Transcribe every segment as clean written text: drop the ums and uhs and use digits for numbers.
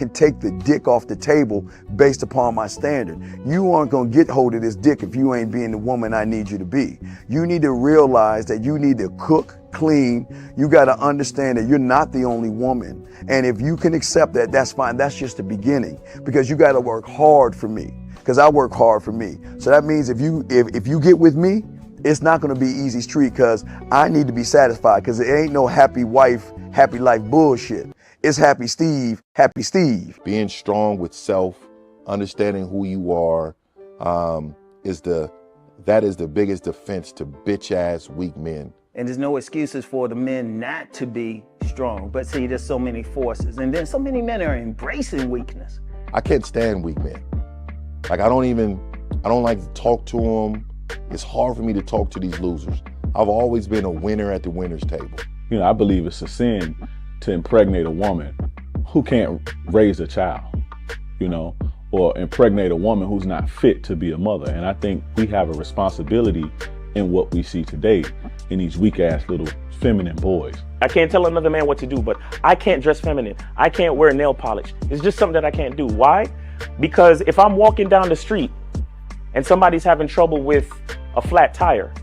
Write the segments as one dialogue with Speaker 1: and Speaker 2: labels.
Speaker 1: can take the dick off the table based upon my standard. You aren't gonna get hold of this dick if you ain't being the woman I need you to be. You need to realize that you need to cook, clean. You gotta understand that you're not the only woman. And if you can accept that, that's fine. That's just the beginning, because you gotta work hard for me, because I work hard for me. So that means if you get with me, it's not gonna be easy street, because I need to be satisfied, because it ain't no happy wife, happy life bullshit. It's happy Steve, happy Steve.
Speaker 2: Being strong with self, understanding who you are, that is the biggest defense to bitch ass weak men.
Speaker 3: And there's no excuses for the men not to be strong. But see, there's so many forces, and then so many men are embracing weakness.
Speaker 2: I can't stand weak men. Like I don't like to talk to them. It's hard for me to talk to these losers. I've always been a winner at the winner's table.
Speaker 4: You know, I believe it's a sin to impregnate a woman who can't raise a child, you know, or impregnate a woman who's not fit to be a mother. And I think we have a responsibility in what we see today in these weak ass little feminine boys.
Speaker 5: I can't tell another man what to do, but I can't dress feminine. I can't wear nail polish. It's just something that I can't do. Why? Because if I'm walking down the street and somebody's having trouble with a flat tire,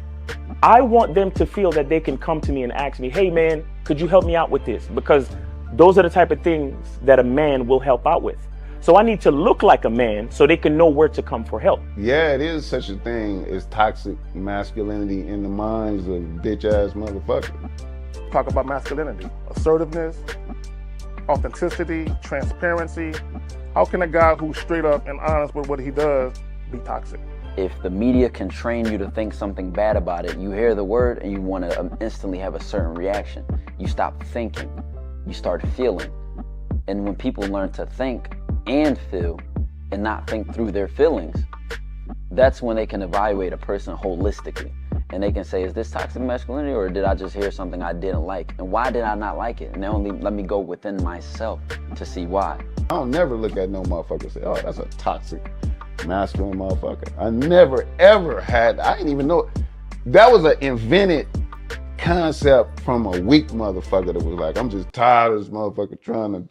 Speaker 5: I want them to feel that they can come to me and ask me, hey man, could you help me out with this? Because those are the type of things that a man will help out with. So I need to look like a man so they can know where to come for help.
Speaker 6: Yeah, it is such a thing as toxic masculinity in the minds of bitch ass motherfuckers.
Speaker 7: Talk about masculinity, assertiveness, authenticity, transparency. How can a guy who's straight up and honest with what he does be toxic?
Speaker 8: If the media can train you to think something bad about it, you hear the word and you want to instantly have a certain reaction. You stop thinking, you start feeling. And when people learn to think and feel and not think through their feelings, that's when they can evaluate a person holistically. And they can say, is this toxic masculinity, or did I just hear something I didn't like? And why did I not like it? And only let me go within myself to see why.
Speaker 6: I don't never look at no motherfucker and say, oh, that's a toxic masculine motherfucker. I never ever had, I didn't even know. That was an invented concept from a weak motherfucker that was like, I'm just tired of this motherfucker trying to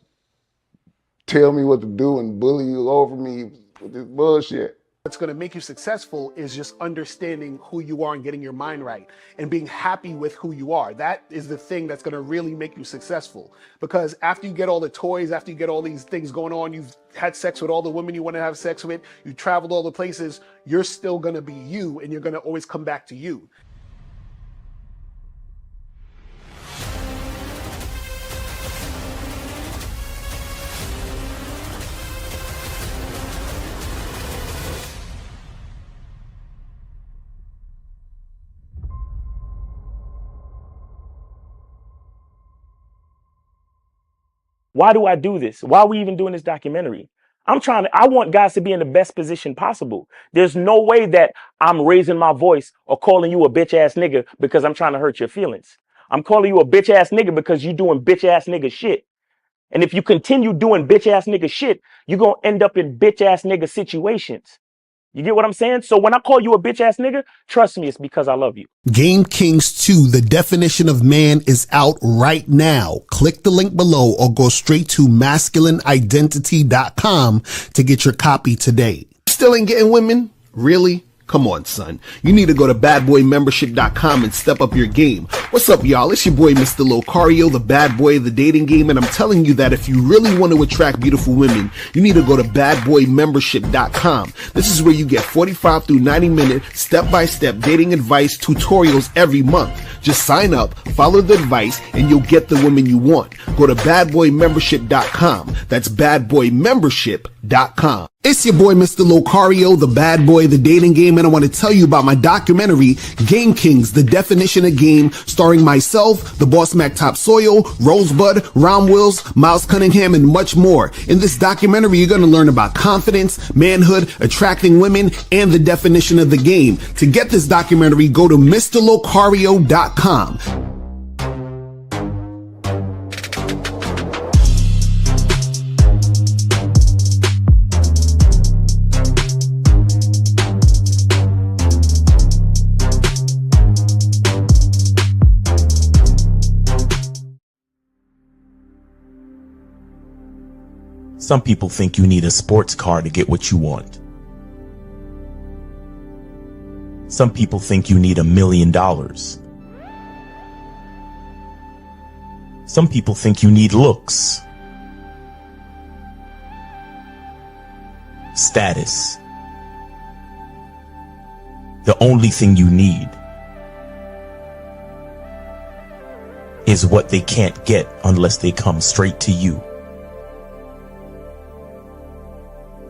Speaker 6: tell me what to do and bully you over me with this bullshit.
Speaker 9: What's going to make you successful is just understanding who you are and getting your mind right and being happy with who you are. That is the thing that's going to really make you successful. Because after you get all the toys, after you get all these things going on, you've had sex with all the women you want to have sex with, you traveled all the places, you're still going to be you, and you're going to always come back to you.
Speaker 5: Why do I do this? Why are we even doing this documentary? I want guys to be in the best position possible. There's no way that I'm raising my voice or calling you a bitch ass nigga because I'm trying to hurt your feelings. I'm calling you a bitch ass nigga because you're doing bitch ass nigga shit. And if you continue doing bitch ass nigga shit, you're going to end up in bitch ass nigga situations. You get what I'm saying? So when I call you a bitch ass nigga, trust me, it's because I love you.
Speaker 10: Game Kings 2, The Definition of Man, is out right now. Click the link below or go straight to masculineidentity.com to get your copy today. Still ain't getting women? Really? Come on, son. You need to go to badboymembership.com and step up your game. What's up, y'all? It's your boy, Mr. Locario, the bad boy of the dating game, and I'm telling you that if you really want to attract beautiful women, you need to go to badboymembership.com. This is where you get 45 through 90-minute step-by-step dating advice tutorials every month. Just sign up, follow the advice, and you'll get the woman you want. Go to badboymembership.com. That's badboymembership.com. It's your boy, Mr. Locario, the bad boy of the dating game, and I want to tell you about my documentary, Game Kings, The Definition of Game, starring myself, the Boss Mac Top Soil, Rosebud, Ron Wills, Miles Cunningham, and much more. In this documentary, you're going to learn about confidence, manhood, attracting women, and the definition of the game. To get this documentary, go to MrLocario.com.
Speaker 11: Some people think you need a sports car to get what you want. Some people think you need $1 million. Some people think you need looks, status. The only thing you need is what they can't get unless they come straight to you.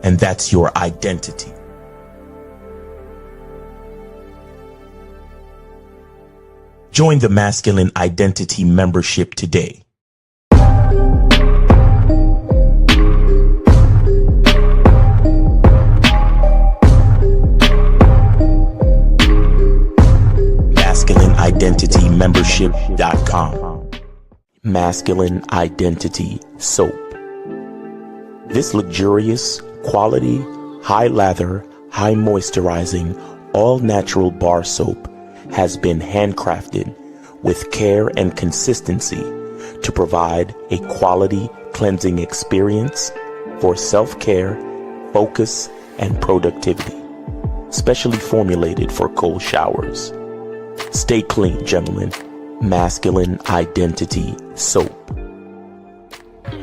Speaker 11: And that's your identity. Join the Masculine Identity membership today. MasculineIdentityMembership.com. Masculine Identity Soap. This luxurious, quality, high lather, high moisturizing, all natural bar soap has been handcrafted with care and consistency to provide a quality cleansing experience for self-care, focus, and productivity. Specially formulated for cold showers. Stay clean, gentlemen. Masculine Identity Soap.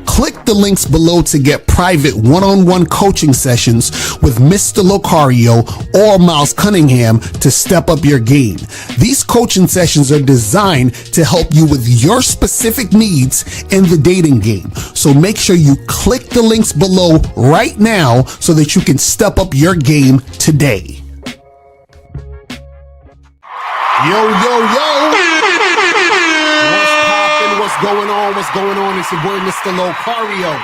Speaker 10: Click the links below to get private one-on-one coaching sessions with Mr. Locario or Miles Cunningham to step up your game. These coaching sessions are designed to help you with your specific needs in the dating game. So make sure you click the links below right now so that you can step up your game today. Yo, yo, yo. What's going on? What's going on? It's your boy, Mr. Locario,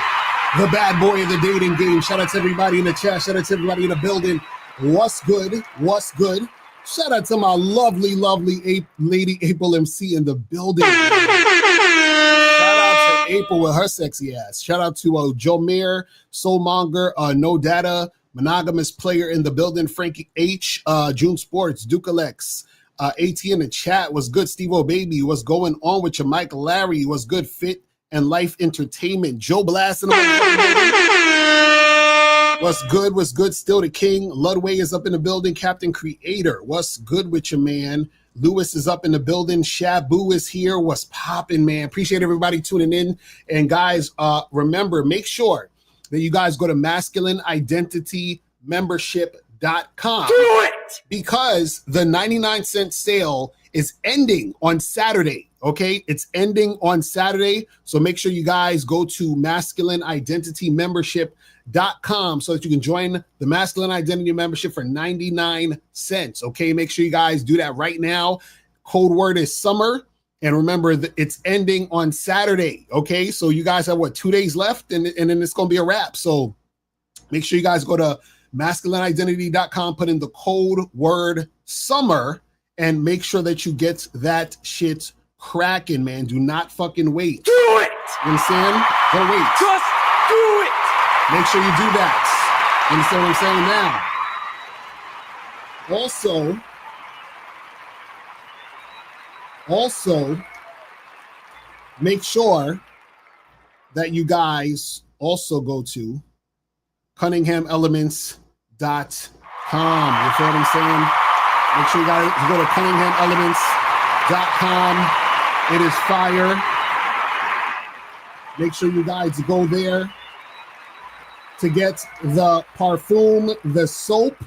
Speaker 10: the bad boy of the dating game. Shout out to everybody in the chat. Shout out to everybody in the building. What's good? What's good? Shout out to my lovely, lovely lady April MC in the building. Shout out to April with her sexy ass. Shout out to Jomer, Soulmonger, No Data, Monogamous Player in the building, Frankie H, June Sports, Duke Alex. AT in the chat, was good? Steve-O Baby, what's going on with your Mike Larry? Was good? Fit and Life Entertainment, Joe Blast in the what's good? What's good? Still the King. Ludway is up in the building. Captain Creator, what's good with your man? Lewis is up in the building. Shabu is here. What's popping, man? Appreciate everybody tuning in. And guys, remember, make sure that you guys go to masculineidentitymembership.com. Do it! Because the 99-cent sale is ending on Saturday, okay? It's ending on Saturday. So make sure you guys go to masculineidentitymembership.com so that you can join the Masculine Identity Membership for 99 cents, okay? Make sure you guys do that right now. Code word is summer. And remember that it's ending on Saturday, okay? So you guys have, 2 days left? And then it's going to be a wrap. So make sure you guys go to masculineidentity.com, put in the code word summer, and make sure that you get that shit cracking, man. Do not fucking wait. Do it! You understand? Don't wait. Just do it! Make sure you do that. You understand what I'm saying now? Also, make sure that you guys also go to CunninghamElements.com. You feel what I'm saying? Make sure you guys go to CunninghamElements.com. It is fire. Make sure you guys go there to get the parfum, the soap.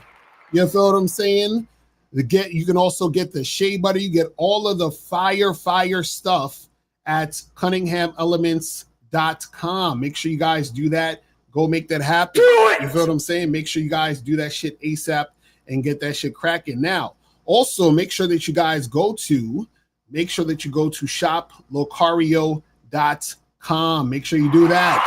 Speaker 10: You feel what I'm saying? You can also get the shea butter. You get all of the fire stuff at CunninghamElements.com. Make sure you guys do that. Go make that happen. You feel what I'm saying? Make sure you guys do that shit ASAP and get that shit cracking. Now, also make sure that you guys go to shoplocario.com. Make sure you do that.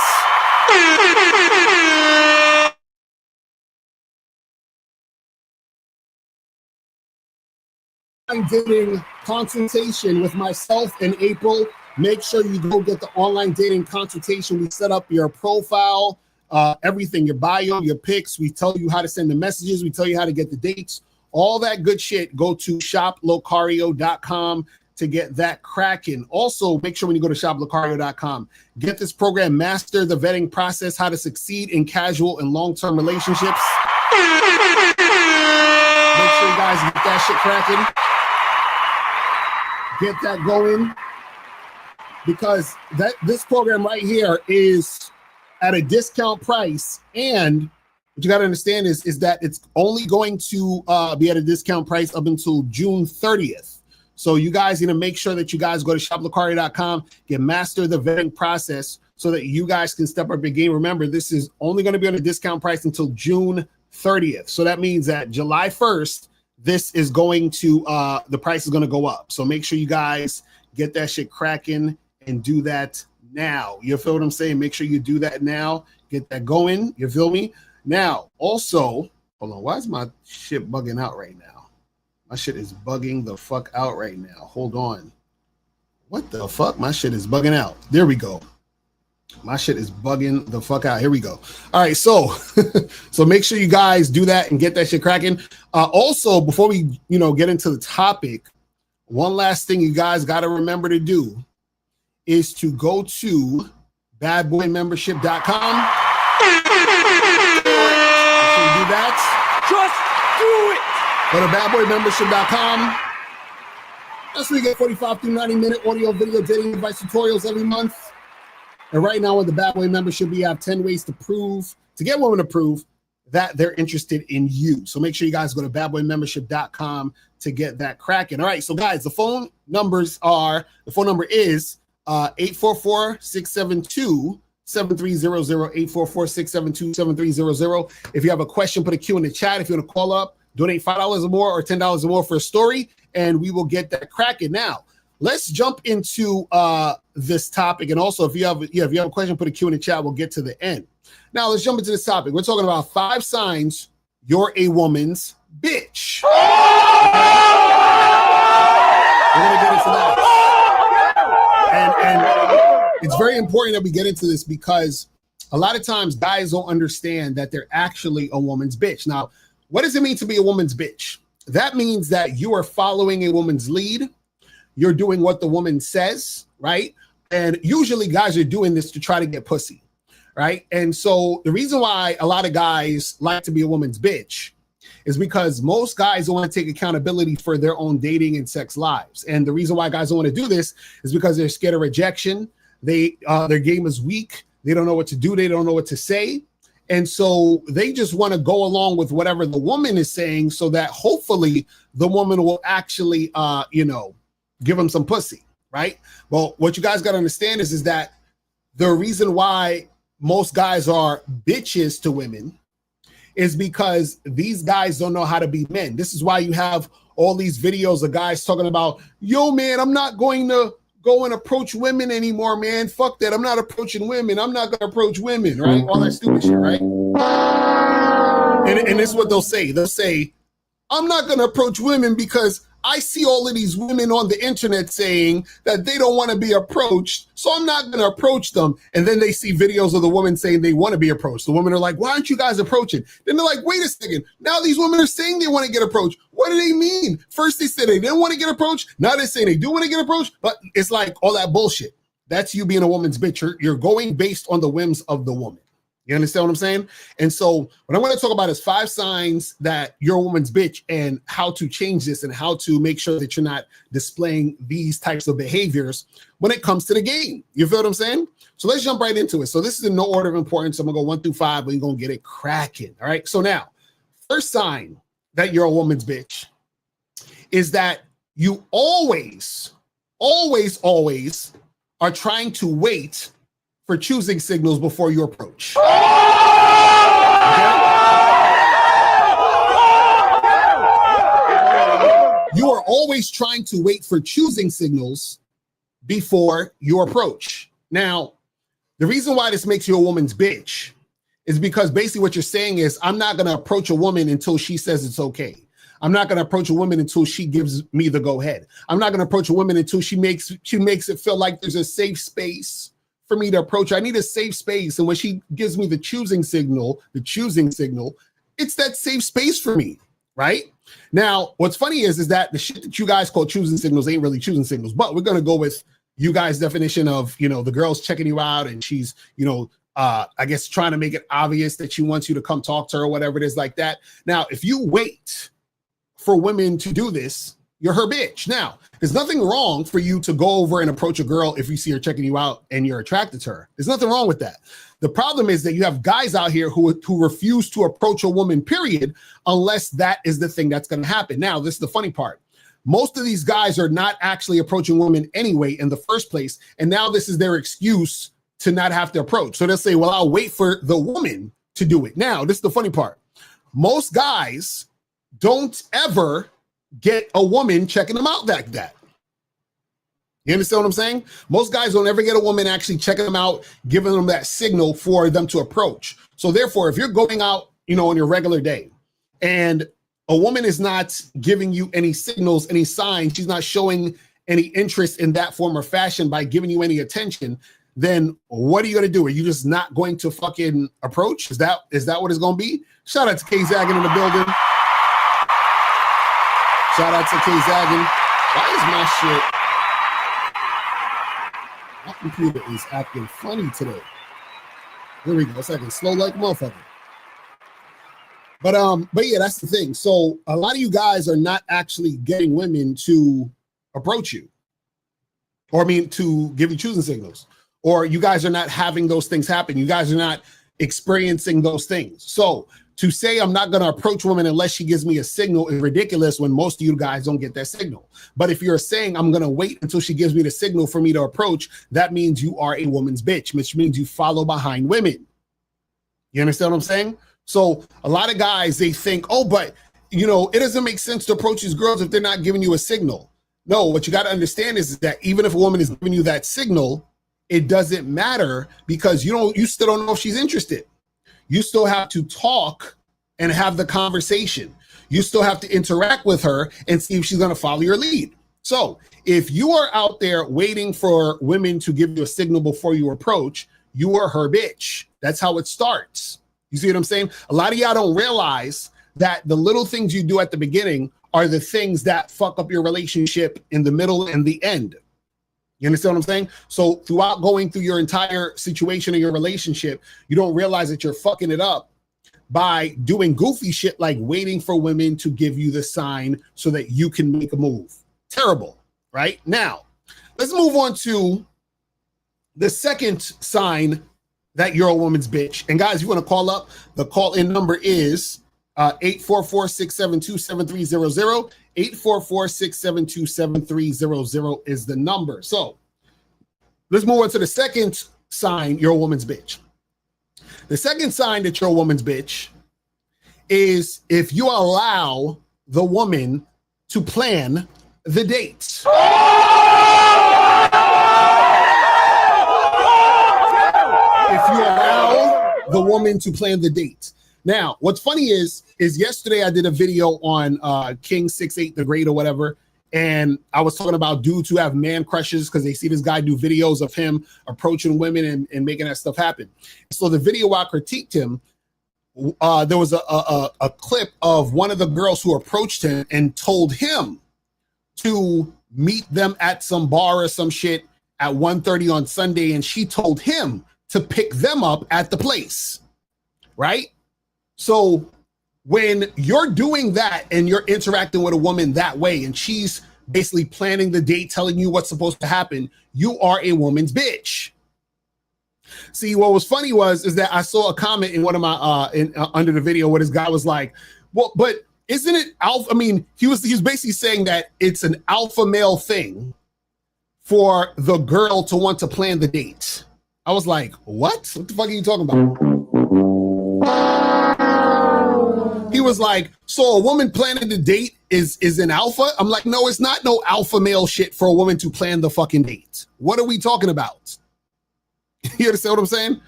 Speaker 10: Dating consultation with myself and April. Make sure you go get the online dating consultation. We set up your profile, everything, your bio, your pics. We tell you how to send the messages. We tell you how to get the dates, all that good shit. Go to shoplocario.com to get that cracking. Also, make sure when you go to shoplocario.com, get this program, Master the Vetting Process, How to Succeed in Casual and Long-Term Relationships. Make sure you guys get that shit cracking. Get that going. Because this program right here is at a discount price, and what you got to understand is that it's only going to be at a discount price up until June 30th. So you guys need to make sure that you guys go to shoplocario.com, get Master the Vetting Process so that you guys can step up your game. Remember, this is only going to be on a discount price until June 30th. So that means that July 1st, this is going to, the price is going to go up. So make sure you guys get that shit cracking and do that now. You feel what I'm saying? Make sure you do that now. Get that going. You feel me? Now, also, hold on. Why is my shit bugging out right now? My shit is bugging the fuck out right now. Hold on. What the fuck? My shit is bugging out. There we go. My shit is bugging the fuck out. Here we go. All right, so so make sure you guys do that and get that shit cracking. Also, before we get into the topic, one last thing you guys got to remember to do is to go to badboymembership.com. Do that.
Speaker 5: Just do it.
Speaker 10: Go to badboymembership.com. That's where you get 45 through 90-minute audio, video, dating advice tutorials every month. And right now with the Bad Boy membership, we have 10 ways to get women to prove that they're interested in you. So make sure you guys go to badboymembership.com to get that cracking. All right, so guys, the phone number is 844-672-7300, 844-672-7300. If you have a question, put a Q in the chat. If you want to call up, donate $5 or more or $10 or more for a story, and we will get that cracking. Now, let's jump into this topic. And also, if you have a question, put a Q in the chat. We'll get to the end. Now, let's jump into this topic. We're talking about 5 signs you're a woman's bitch. We're going to get into that. And it's very important that we get into this because a lot of times guys don't understand that they're actually a woman's bitch. Now, what does it mean to be a woman's bitch? That means that you are following a woman's lead. You're doing what the woman says, right? And usually guys are doing this to try to get pussy, right? And so the reason why a lot of guys like to be a woman's bitch is because most guys don't want to take accountability for their own dating and sex lives. And the reason why guys don't want to do this is because they're scared of rejection. Their game is weak. They don't know what to do. They don't know what to say. And so they just want to go along with whatever the woman is saying so that hopefully the woman will actually, give them some pussy, right? Well, what you guys got to understand is that the reason why most guys are bitches to women is because these guys don't know how to be men. This is why you have all these videos of guys talking about, yo, man, I'm not going to go and approach women anymore, man. Fuck that. I'm not approaching women. I'm not going to approach women, right? All that stupid shit, right? And this is what they'll say. They'll say, I'm not going to approach women because I see all of these women on the internet saying that they don't want to be approached, so I'm not going to approach them. And then they see videos of the woman saying they want to be approached. The women are like, why aren't you guys approaching? Then they're like, wait a second. Now these women are saying they want to get approached. What do they mean? First they said they didn't want to get approached. Now they're saying they do want to get approached. But it's like all that bullshit. That's you being a woman's bitch. You're going based on the whims of the woman. You understand what I'm saying? And so what I'm going to talk about is 5 signs that you're a woman's bitch and how to change this and how to make sure that you're not displaying these types of behaviors when it comes to the game. You feel what I'm saying? So let's jump right into it. So this is in no order of importance. I'm going to go 1 through 5, but you're going to get it cracking. All right. So now, first sign that you're a woman's bitch is that you always are trying to wait for choosing signals before you approach. Okay? You are always trying to wait for choosing signals before you approach. Now, the reason why this makes you a woman's bitch is because basically what you're saying is, I'm not going to approach a woman until she says it's okay. I'm not going to approach a woman until she gives me the go ahead. I'm not going to approach a woman until she makes it feel like there's a safe space for me to approach. I need a safe space. And when she gives me the choosing signal, it's that safe space for me, right? Now, what's funny is that the shit that you guys call choosing signals ain't really choosing signals, but we're gonna go with you guys' definition of, the girl's checking you out and she's, I guess trying to make it obvious that she wants you to come talk to her or whatever it is like that. Now, if you wait for women to do this, you're her bitch. Now, there's nothing wrong for you to go over and approach a girl if you see her checking you out and you're attracted to her. There's nothing wrong with that. The problem is that you have guys out here who refuse to approach a woman, period, unless that is the thing that's going to happen. Now, this is the funny part. Most of these guys are not actually approaching women anyway in the first place. And now this is their excuse to not have to approach. So they'll say, well, I'll wait for the woman to do it. Now, this is the funny part. Most guys don't ever get a woman checking them out like that. You understand what I'm saying? Most guys don't ever get a woman actually checking them out, giving them that signal for them to approach. So therefore, if you're going out, on your regular day and a woman is not giving you any signals, any signs, she's not showing any interest in that form or fashion by giving you any attention, then what are you going to do? Are you just not going to fucking approach? Is that what it's going to be? Shout out to K Zaggin in the building. Shout out to K Zaggin. Why is my shit? My computer is acting funny today. There we go. It's acting slow like a motherfucker. But yeah, that's the thing. So a lot of you guys are not actually getting women to approach you, or to give you choosing signals, or you guys are not having those things happen. You guys are not experiencing those things. So to say I'm not going to approach women unless she gives me a signal is ridiculous when most of you guys don't get that signal. But if you're saying I'm going to wait until she gives me the signal for me to approach, that means you are a woman's bitch, which means you follow behind women. You understand what I'm saying? So a lot of guys, they think, oh, but, it doesn't make sense to approach these girls if they're not giving you a signal. No, what you got to understand is that even if a woman is giving you that signal, it doesn't matter because you still don't know if she's interested. You still have to talk and have the conversation. You still have to interact with her and see if she's going to follow your lead. So if you are out there waiting for women to give you a signal before you approach, you are her bitch. That's how it starts. You see what I'm saying? A lot of y'all don't realize that the little things you do at the beginning are the things that fuck up your relationship in the middle and the end. You understand what I'm saying? So throughout going through your entire situation in your relationship, you don't realize that you're fucking it up by doing goofy shit like waiting for women to give you the sign so that you can make a move. Terrible, right? Now, let's move on to the second sign that you're a woman's bitch. And guys, you want to call up, the call-in number is 844-672-7300. 844-672-7300 is the number. So let's move on to the second sign you're a woman's bitch. The second sign that you're a woman's bitch is if you allow the woman to plan the dates. If you allow the woman to plan the dates. Now, what's funny is yesterday I did a video on King 6'8" the Great or whatever, and I was talking about dudes who have man crushes because they see this guy do videos of him approaching women and making that stuff happen. So the video I critiqued him, there was a clip of one of the girls who approached him and told him to meet them at some bar or some shit at 1:30 on Sunday, and she told him to pick them up at the place, right? So when you're doing that and you're interacting with a woman that way and she's basically planning the date, telling you what's supposed to happen, you are a woman's bitch. See, what was funny is that I saw a comment in one of my under the video where this guy was like, well, but isn't it alpha? I mean, he was basically saying that it's an alpha male thing for the girl to want to plan the date. I was like, what? What the fuck are you talking about? He was like, so a woman planning the date is an alpha? I'm like, no, it's not no alpha male shit for a woman to plan the fucking date. What are we talking about? You understand what I'm saying?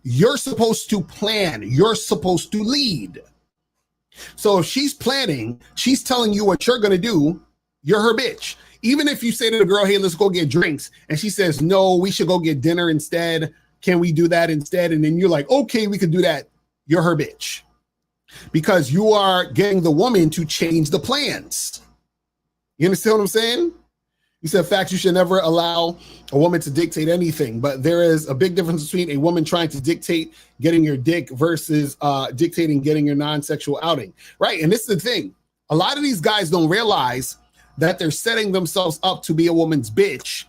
Speaker 10: You're supposed to plan. You're supposed to lead. So if she's planning, she's telling you what you're going to do, you're her bitch. Even if you say to the girl, hey, let's go get drinks, and she says, no, we should go get dinner instead. Can we do that instead? And then you're like, okay, we could do that. You're her bitch. because you are getting the woman to change the plans. You understand what I'm saying? You said facts, you should never allow a woman to dictate anything, but there is a big difference between a woman trying to dictate getting your dick versus dictating getting your non-sexual outing, right? And this is the thing. A lot of these guys don't realize that they're setting themselves up to be a woman's bitch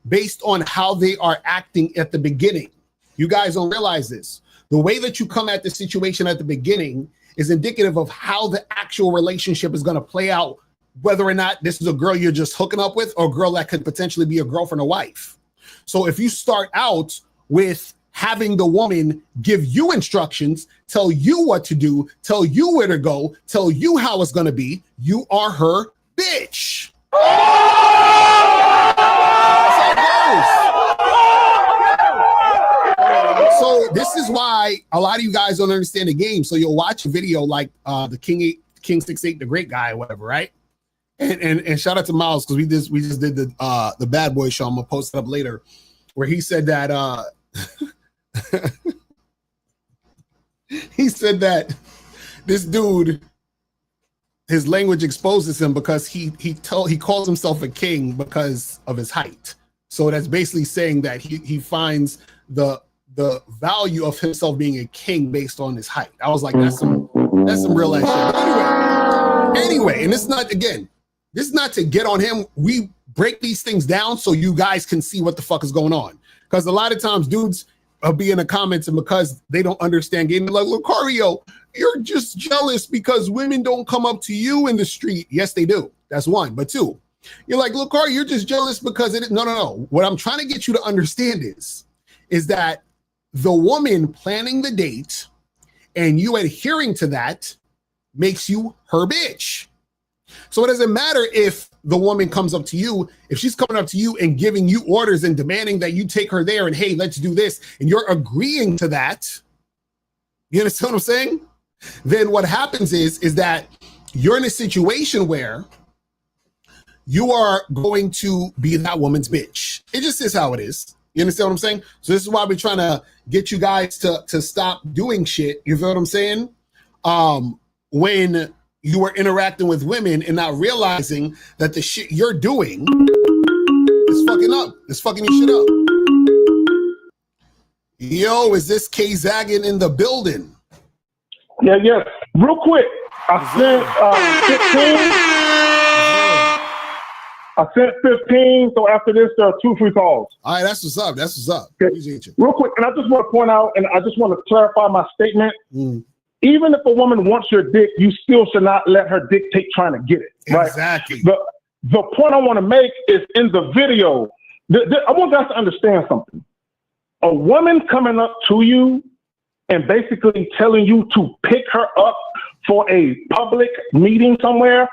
Speaker 10: based on how they are acting at the beginning. You guys don't realize this. The way that you come at the situation at the beginning is indicative of how the actual relationship is going to play out, whether or not this is a girl you're just hooking up with or a girl that could potentially be a girlfriend or wife. So if you start out with having the woman give you instructions, tell you what to do, tell you where to go, tell you how it's going to be, you are her bitch. That's how it goes. So this is why a lot of you guys don't understand the game. So you'll watch a video like the King 68, the great guy or whatever, right? And shout out to Miles, because we just did the Bad Boy show. I'm gonna post it up later, where he said that he said that this dude, his language exposes him because he calls himself a king because of his height. So that's basically saying that he finds the value of himself being a king based on his height. I was like, that's some real ass shit. Anyway, and it's not, again, this is not to get on him. We break these things down so you guys can see what the fuck is going on. Because a lot of times dudes will be in the comments, and because they don't understand game, like, Locario, you're just jealous because women don't come up to you in the street. Yes, they do. That's one. But two, you're like, Locario, you're just jealous because it is. No. What I'm trying to get you to understand is that the woman planning the date and you adhering to that makes you her bitch. So it doesn't matter if the woman comes up to you, if she's coming up to you and giving you orders and demanding that you take her there and, hey, let's do this, and you're agreeing to that. You understand what I'm saying? Then what happens is that you're in a situation where you are going to be that woman's bitch. It just is how it is. You understand what I'm saying? So this is why we're trying to get you guys to stop doing shit. You feel what I'm saying? When you are interacting with women and not realizing that the shit you're doing is fucking up. It's fucking your shit up. Yo, is this K Zaggin in the building?
Speaker 12: Yeah. Real quick, I sent 15, so after this, there are 2 free calls.
Speaker 10: All right, that's what's up. Okay. Appreciate you.
Speaker 12: Real quick, and I just want to point out, and I just want to clarify my statement. Even if a woman wants your dick, you still should not let her dictate trying to get it. Right?
Speaker 10: Exactly.
Speaker 12: The point I want to make is in the video, I want guys to understand something. A woman coming up to you and basically telling you to pick her up for a public meeting somewhere,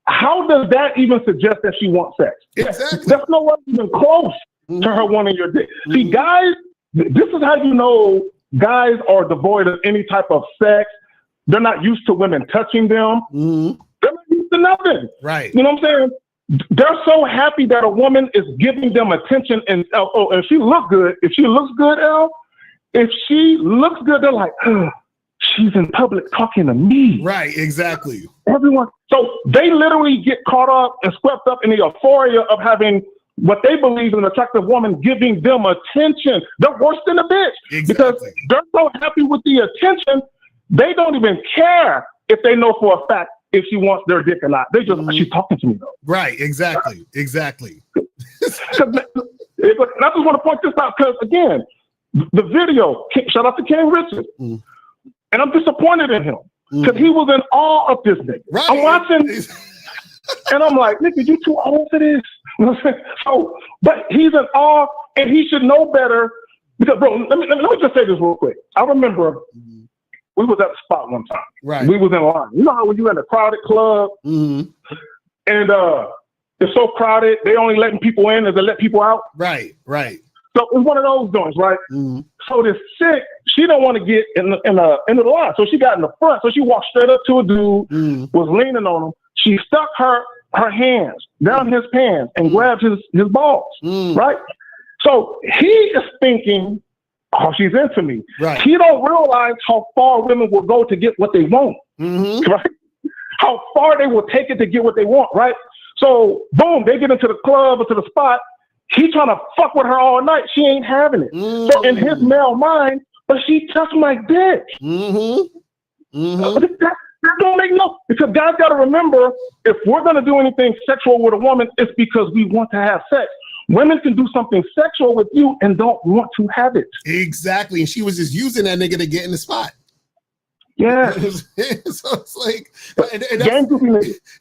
Speaker 12: how does that even suggest that she wants sex?
Speaker 10: Exactly.
Speaker 12: That's nowhere even close to her wanting your dick. See, guys, this is how you know guys are devoid of any type of sex. They're not used to women touching them. They're not used to nothing.
Speaker 10: Right.
Speaker 12: You know what I'm saying? They're so happy that a woman is giving them attention, and if she looks good, Elle, if she looks good, they're like, she's in public talking to me.
Speaker 10: Right, exactly.
Speaker 12: Everyone. So they literally get caught up and swept up in the euphoria of having what they believe is an attractive woman giving them attention. They're worse than a bitch.
Speaker 10: Exactly.
Speaker 12: Because they're so happy with the attention, they don't even care if they know for a fact if she wants their dick or not. They just, she's talking to me though.
Speaker 10: Right, exactly.
Speaker 12: And I just want to point this out because, again, the video, shout out to King Richard, and I'm disappointed in him because he was in awe of this nigga.
Speaker 10: Right.
Speaker 12: I'm watching, and I'm like, nigga, you too old for this. You know what I'm saying? So, but he's in awe, and he should know better. Because, bro, let me just say this real quick. I remember we was at the spot one time.
Speaker 10: Right.
Speaker 12: We was in line. You know how when you're in a crowded club, and it's so crowded, they only letting people in as they let people out.
Speaker 10: Right.
Speaker 12: So it's one of those joints, right? So this chick, she don't want to get in the line, so she got in the front. So she walked straight up to a dude, was leaning on him. She stuck her hands down his pants and grabbed his balls, right? So he is thinking oh, she's into me.
Speaker 10: Right.
Speaker 12: He don't realize how far women will go to get what they want, right? How far they will take it to get what they want, right? So, boom, they get into the club or to the spot. He trying to fuck with her all night. She ain't having it. So in his male mind, but she touched my dick. That don't make no, because guys got to remember, if we're going to do anything sexual with a woman, it's because we want to have sex. Women can do something sexual with you and don't want to have it.
Speaker 10: Exactly. And she was just using that nigga to get in the spot.
Speaker 12: Yeah.
Speaker 10: So it's like, and that's,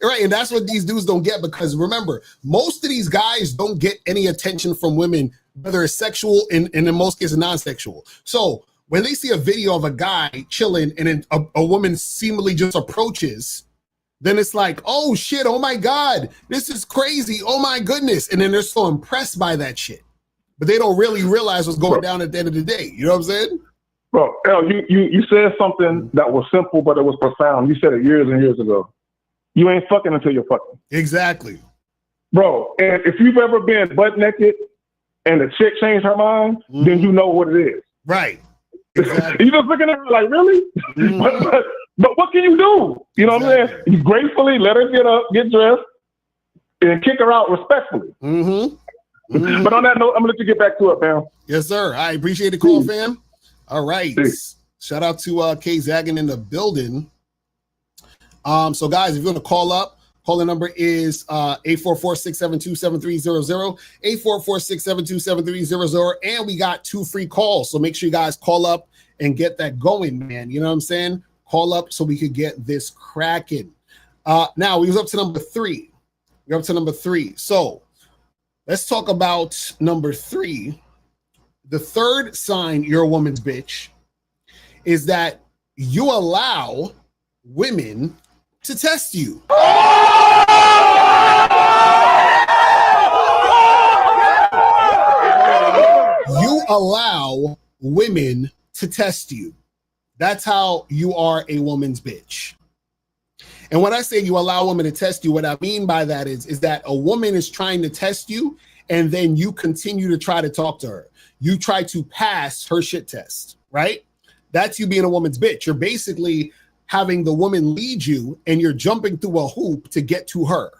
Speaker 10: right. And that's what these dudes don't get, because remember, most of these guys don't get any attention from women, whether it's sexual and in most cases non-sexual. So when they see a video of a guy chilling and then a woman seemingly just approaches, then it's like, oh shit, oh my God, this is crazy, oh my goodness. And then they're so impressed by that shit. But they don't really realize what's going down at the end of the day. You know what I'm saying?
Speaker 12: Bro, El, you said something that was simple, but it was profound. You said it years and years ago. You ain't fucking until you're fucking.
Speaker 10: Exactly.
Speaker 12: Bro, and if you've ever been butt naked and the chick changed her mind, then you know what it is.
Speaker 10: Right. Exactly.
Speaker 12: You just looking at her like, really? But what can you do? You know what I'm saying? You gracefully let her get up, get dressed, and kick her out respectfully. But on that note, I'm gonna let you get back to it, fam.
Speaker 10: Yes, sir. I appreciate the call, fam. All right. Shout out to K Zaggin in the building. So guys, if you want to call up, calling number is 844-672-7300, 844-672-7300, and we got 2 free calls. So make sure you guys call up and get that going, man. You know what I'm saying? Call up so we could get this cracking. Now we was up to number 3. We're up to number 3. So let's talk about number 3. The third sign you're a woman's bitch is that you allow women to test you. You allow women to test you. That's how you are a woman's bitch. And when I say you allow women to test you, what I mean by that is that a woman is trying to test you and then you continue to try to talk to her. You try to pass her shit test, right? That's you being a woman's bitch. You're basically having the woman lead you and you're jumping through a hoop to get to her.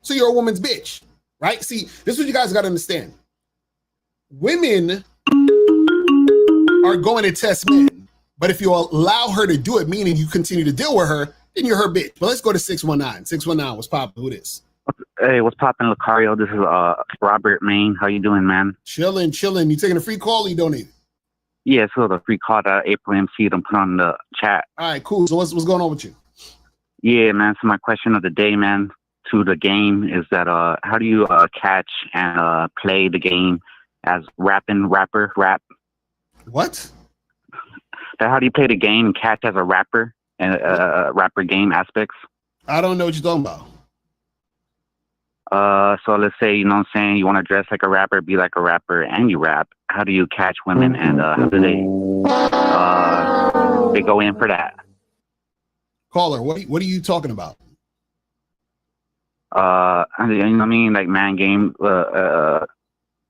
Speaker 10: So you're a woman's bitch, right? See, this is what you guys got to understand. Women are going to test men, but if you allow her to do it, meaning you continue to deal with her, then you're her bitch. But let's go to 619. 619, what's poppin'? Who this?
Speaker 13: Hey, what's poppin', Locario? This is Robert, Maine. How you doing, man?
Speaker 10: Chilling. You taking a free call or you donate?
Speaker 13: Yeah, so the free call that April MC done put on the chat.
Speaker 10: All right, cool. So what's going on with you?
Speaker 13: Yeah, man. So my question of the day, man, to the game is that how do you catch and play the game as rap?
Speaker 10: What?
Speaker 13: How do you play the game and catch as a rapper and rapper game aspects?
Speaker 10: I don't know what you're talking about.
Speaker 13: So let's say, you know what I'm saying, you want to dress like a rapper, be like a rapper, and you rap. How do you catch women and how do they go in for that?
Speaker 10: Caller, what are you talking about?
Speaker 13: You know what I mean? Like man game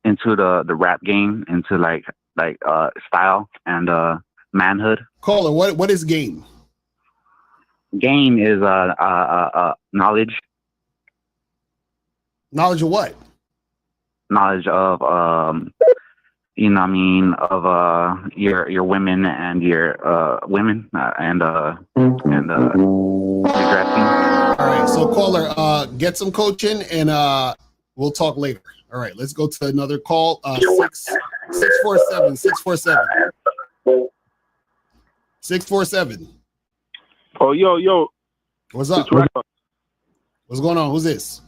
Speaker 13: into the rap game, into like style and manhood.
Speaker 10: Caller, what is game?
Speaker 13: Game is knowledge.
Speaker 10: Knowledge of what?
Speaker 13: Knowledge of you know what I mean, of your women and your women and your dressing.
Speaker 10: All right, so caller, get some coaching and we'll talk later. All right, let's go to another call. 647. 647.
Speaker 14: Oh, yo.
Speaker 10: What's up? What's going on? Who's this?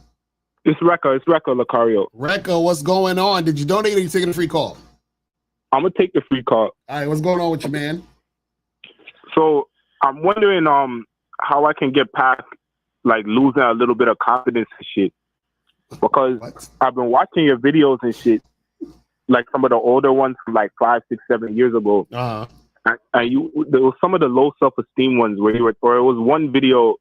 Speaker 14: It's Rekka, Locario.
Speaker 10: Rekka, what's going on? Did you donate or you taking a free call?
Speaker 14: I'm going to take the free call.
Speaker 10: All right, what's going on with you, man?
Speaker 14: So I'm wondering how I can get past like losing a little bit of confidence and shit. Because I've been watching your videos and shit, like some of the older ones from like 5, 6, 7 years ago.
Speaker 10: Uh-huh.
Speaker 14: And there was some of the low self-esteem ones where you were, or it was one video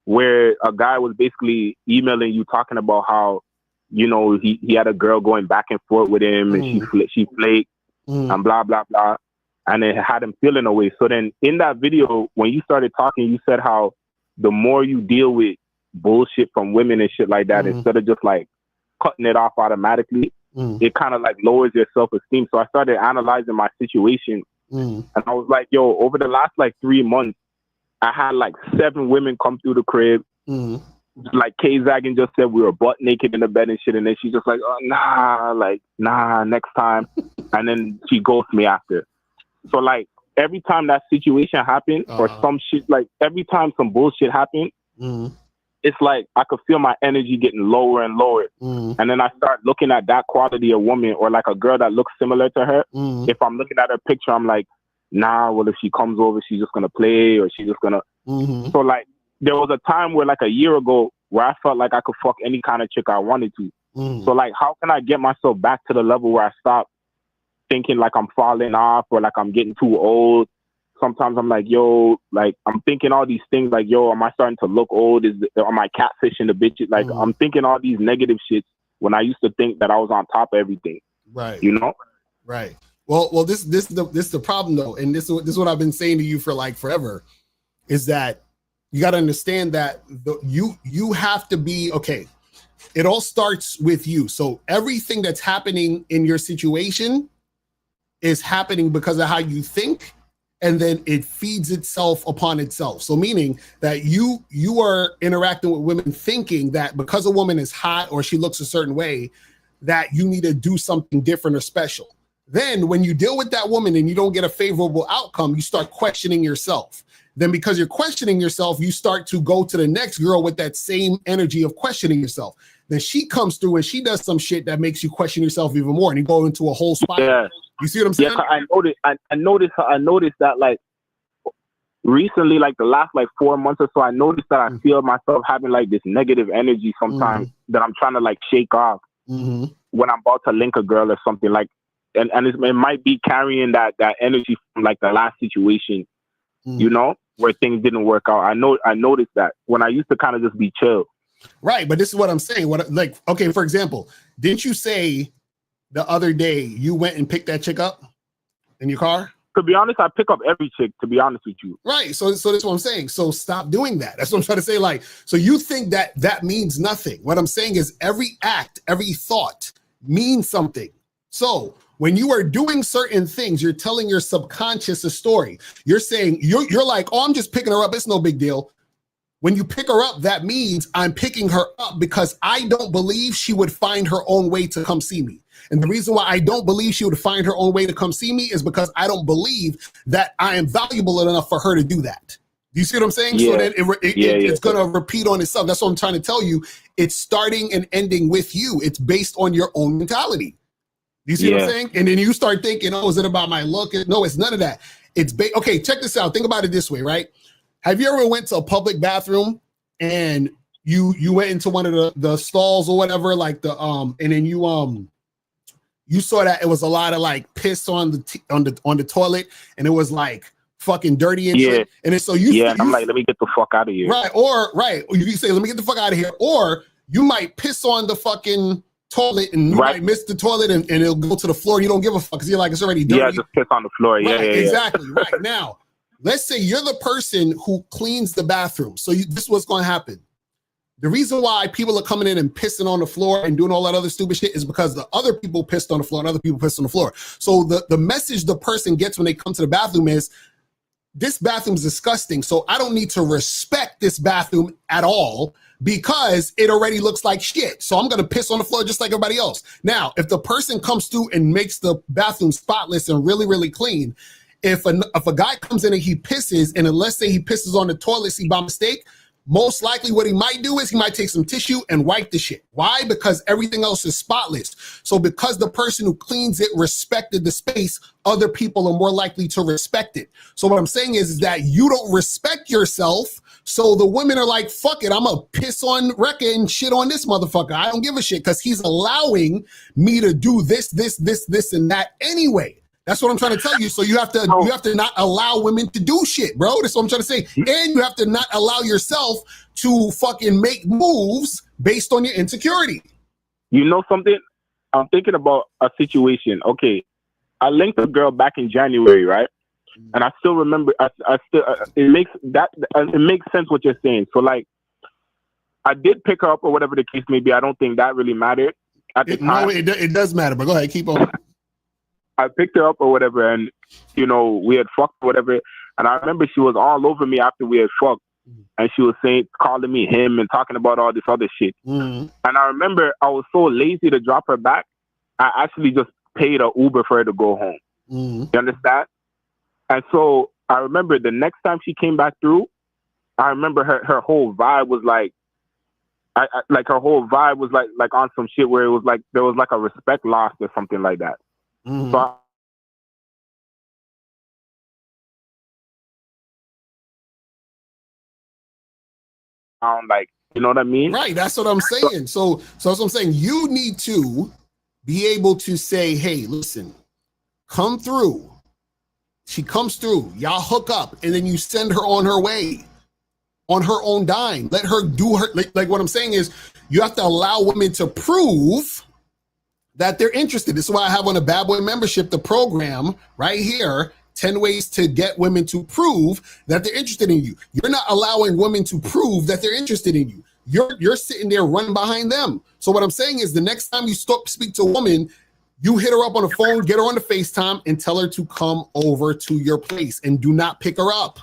Speaker 14: where a guy was basically emailing you talking about how, you know, he had a girl going back and forth with him and she flaked. and blah, blah, blah. And it had him feeling away. So then in that video, when you started talking, you said how the more you deal with bullshit from women and shit like that, instead of just like cutting it off automatically, it kind of like lowers your self-esteem. So I started analyzing my situation, and I was like, yo, over the last like 3 months, I had like 7 women come through the crib. Like Kay Zaggin just said, we were butt naked in the bed and shit, and then she's just like, oh, nah, next time. And then she ghosted me after. So like every time that situation happened, or some shit, like every time some bullshit happened, it's like I could feel my energy getting lower and lower. And then I start looking at that quality of woman, or like a girl that looks similar to her. If I'm looking at her picture, I'm like, nah, well, if she comes over, she's just gonna play, or she's just gonna. So like there was a time where like a year ago where I felt like I could fuck any kind of chick I wanted to. So like, how can I get myself back to the level where I stop thinking like I'm falling off, or like I'm getting too old? Sometimes I'm like, yo, like I'm thinking all these things like, yo, am I starting to look old? Am I catfishing the bitches? Like I'm thinking all these negative shits when I used to think that I was on top of everything.
Speaker 9: Right.
Speaker 14: You know?
Speaker 9: Right. Well, this is the problem though, and this is what I've been saying to you for like forever, is that you got to understand that you have to be okay. It all starts with you. So everything that's happening in your situation is happening because of how you think, and then it feeds itself upon itself. So meaning that you are interacting with women thinking that because a woman is hot or she looks a certain way, that you need to do something different or special. Then when you deal with that woman and you don't get a favorable outcome, you start questioning yourself. Then because you're questioning yourself, you start to go to the next girl with that same energy of questioning yourself. Then she comes through and she does some shit that makes you question yourself even more, and you go into a whole spiral.
Speaker 14: Yeah.
Speaker 9: You see what I'm saying?
Speaker 14: Yeah, I noticed that like recently, like the last like 4 months or so, I noticed that I feel myself having like this negative energy sometimes that I'm trying to like shake off when I'm about to link a girl or something, like, and it might be carrying that energy from like the last situation, you know, where things didn't work out. I noticed that when I used to kind of just be chill.
Speaker 9: Right, but this is what I'm saying. Okay, for example, didn't you say the other day you went and picked that chick up in your car?
Speaker 14: To be honest, I pick up every chick, to be honest with you.
Speaker 9: Right, so that's what I'm saying. So stop doing that. That's what I'm trying to say. Like, so you think that means nothing. What I'm saying is every act, every thought means something. So when you are doing certain things, you're telling your subconscious a story. You're saying, you're like, oh, I'm just picking her up. It's no big deal. When you pick her up, that means I'm picking her up because I don't believe she would find her own way to come see me. And the reason why I don't believe she would find her own way to come see me is because I don't believe that I am valuable enough for her to do that. Do you see what I'm saying?
Speaker 14: Yeah.
Speaker 9: So that it's going to repeat on itself. That's what I'm trying to tell you. It's starting and ending with you. It's based on your own mentality. Do you see what I'm saying? And then you start thinking, oh, is it about my look? No, it's none of that. Okay, check this out. Think about it this way, right? Have you ever went to a public bathroom and you went into one of the stalls or whatever, like and then you saw that it was a lot of like piss on the toilet, and it was like fucking dirty and shit. And then so
Speaker 14: I'm like, let me get the fuck out of here.
Speaker 9: Right, or you say, let me get the fuck out of here, or you might piss on the fucking toilet and you might miss the toilet and it'll go to the floor. You don't give a fuck because you're like, it's already dirty.
Speaker 14: Yeah, just piss on the floor.
Speaker 9: Right,
Speaker 14: Yeah.
Speaker 9: Exactly. Right. Now, let's say you're the person who cleans the bathroom. So this is what's going to happen. The reason why people are coming in and pissing on the floor and doing all that other stupid shit is because the other people pissed on the floor and other people pissed on the floor. So the message the person gets when they come to the bathroom is, this bathroom's disgusting, so I don't need to respect this bathroom at all because it already looks like shit. So I'm going to piss on the floor just like everybody else. Now, if the person comes through and makes the bathroom spotless and really, really clean, if a guy comes in and he pisses, and let's say he pisses on the toilet seat by mistake, most likely what he might do is he might take some tissue and wipe the shit. Why? Because everything else is spotless. So because the person who cleans it respected the space, other people are more likely to respect it. So what I'm saying is that you don't respect yourself. So the women are like, fuck it, I'm gonna piss on Rekka and shit on this motherfucker. I don't give a shit because he's allowing me to do this, and that anyway. That's what I'm trying to tell you. So you have to not allow women to do shit, bro. That's what I'm trying to say. And you have to not allow yourself to fucking make moves based on your insecurity.
Speaker 14: You know something? I'm thinking about a situation. Okay, I linked a girl back in January, right? And I still remember. I still it makes sense what you're saying. So like, I did pick her up or whatever the case may be. I don't think that really mattered at the time.
Speaker 9: No, it does matter. But go ahead, keep on.
Speaker 14: I picked her up or whatever, and you know, we had fucked or whatever. And I remember she was all over me after we had fucked, and she was calling me him and talking about all this other shit. And I remember I was so lazy to drop her back, I actually just paid a Uber for her to go home. You understand? And so I remember the next time she came back through, I remember her whole vibe was like, like her whole vibe was like on some shit where it was like there was like a respect lost or something like that. So like, you know what I mean?
Speaker 9: Right. That's what I'm saying. So that's what I'm saying. You need to be able to say, hey, listen, come through. She comes through. Y'all hook up, and then you send her on her way on her own dime. Let her do her. Like what I'm saying is you have to allow women to prove that they're interested. This is why I have on a Bad Boy membership, the program right here, 10 ways to get women to prove that they're interested in you. You're not allowing women to prove that they're interested in you. You're sitting there running behind them. So what I'm saying is the next time you speak to a woman, you hit her up on the phone, get her on the FaceTime, and tell her to come over to your place, and do not pick her up.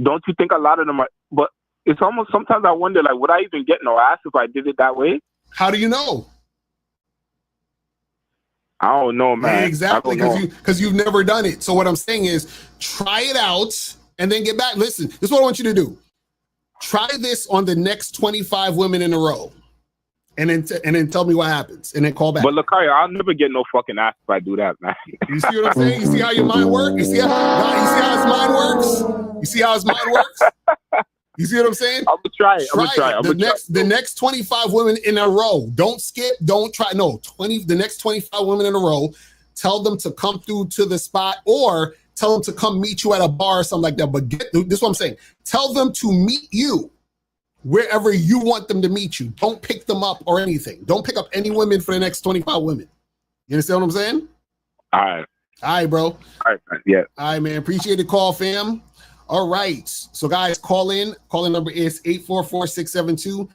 Speaker 14: Don't you think a lot of them are, but it's almost, sometimes I wonder, like, would I even get no ass if I did it that way?
Speaker 9: How do you know?
Speaker 14: I don't know, man.
Speaker 9: Yeah, exactly, because you've never done it. So what I'm saying is try it out and then get back. Listen, this is what I want you to do. Try this on the next 25 women in a row. And then tell me what happens, and then call back.
Speaker 14: But Locario, I'll never get no fucking ass if I do that, man.
Speaker 9: You see what I'm saying? You see how your mind works? You see how his mind works? You see how his mind works? You see what I'm saying?
Speaker 14: I'm gonna try it.
Speaker 9: The next 25 women in a row. Don't skip. Don't try. No, the next 25 women in a row. Tell them to come through to the spot, or tell them to come meet you at a bar or something like that. But this is what I'm saying. Tell them to meet you wherever you want them to meet you. Don't pick them up or anything. Don't pick up any women for the next 25 women. You understand what I'm saying?
Speaker 14: All right.
Speaker 9: All right, bro.
Speaker 14: All right, man. Yeah.
Speaker 9: All right, man. Appreciate the call, fam. All right. So, guys, call in. Calling number is 844-672-7300.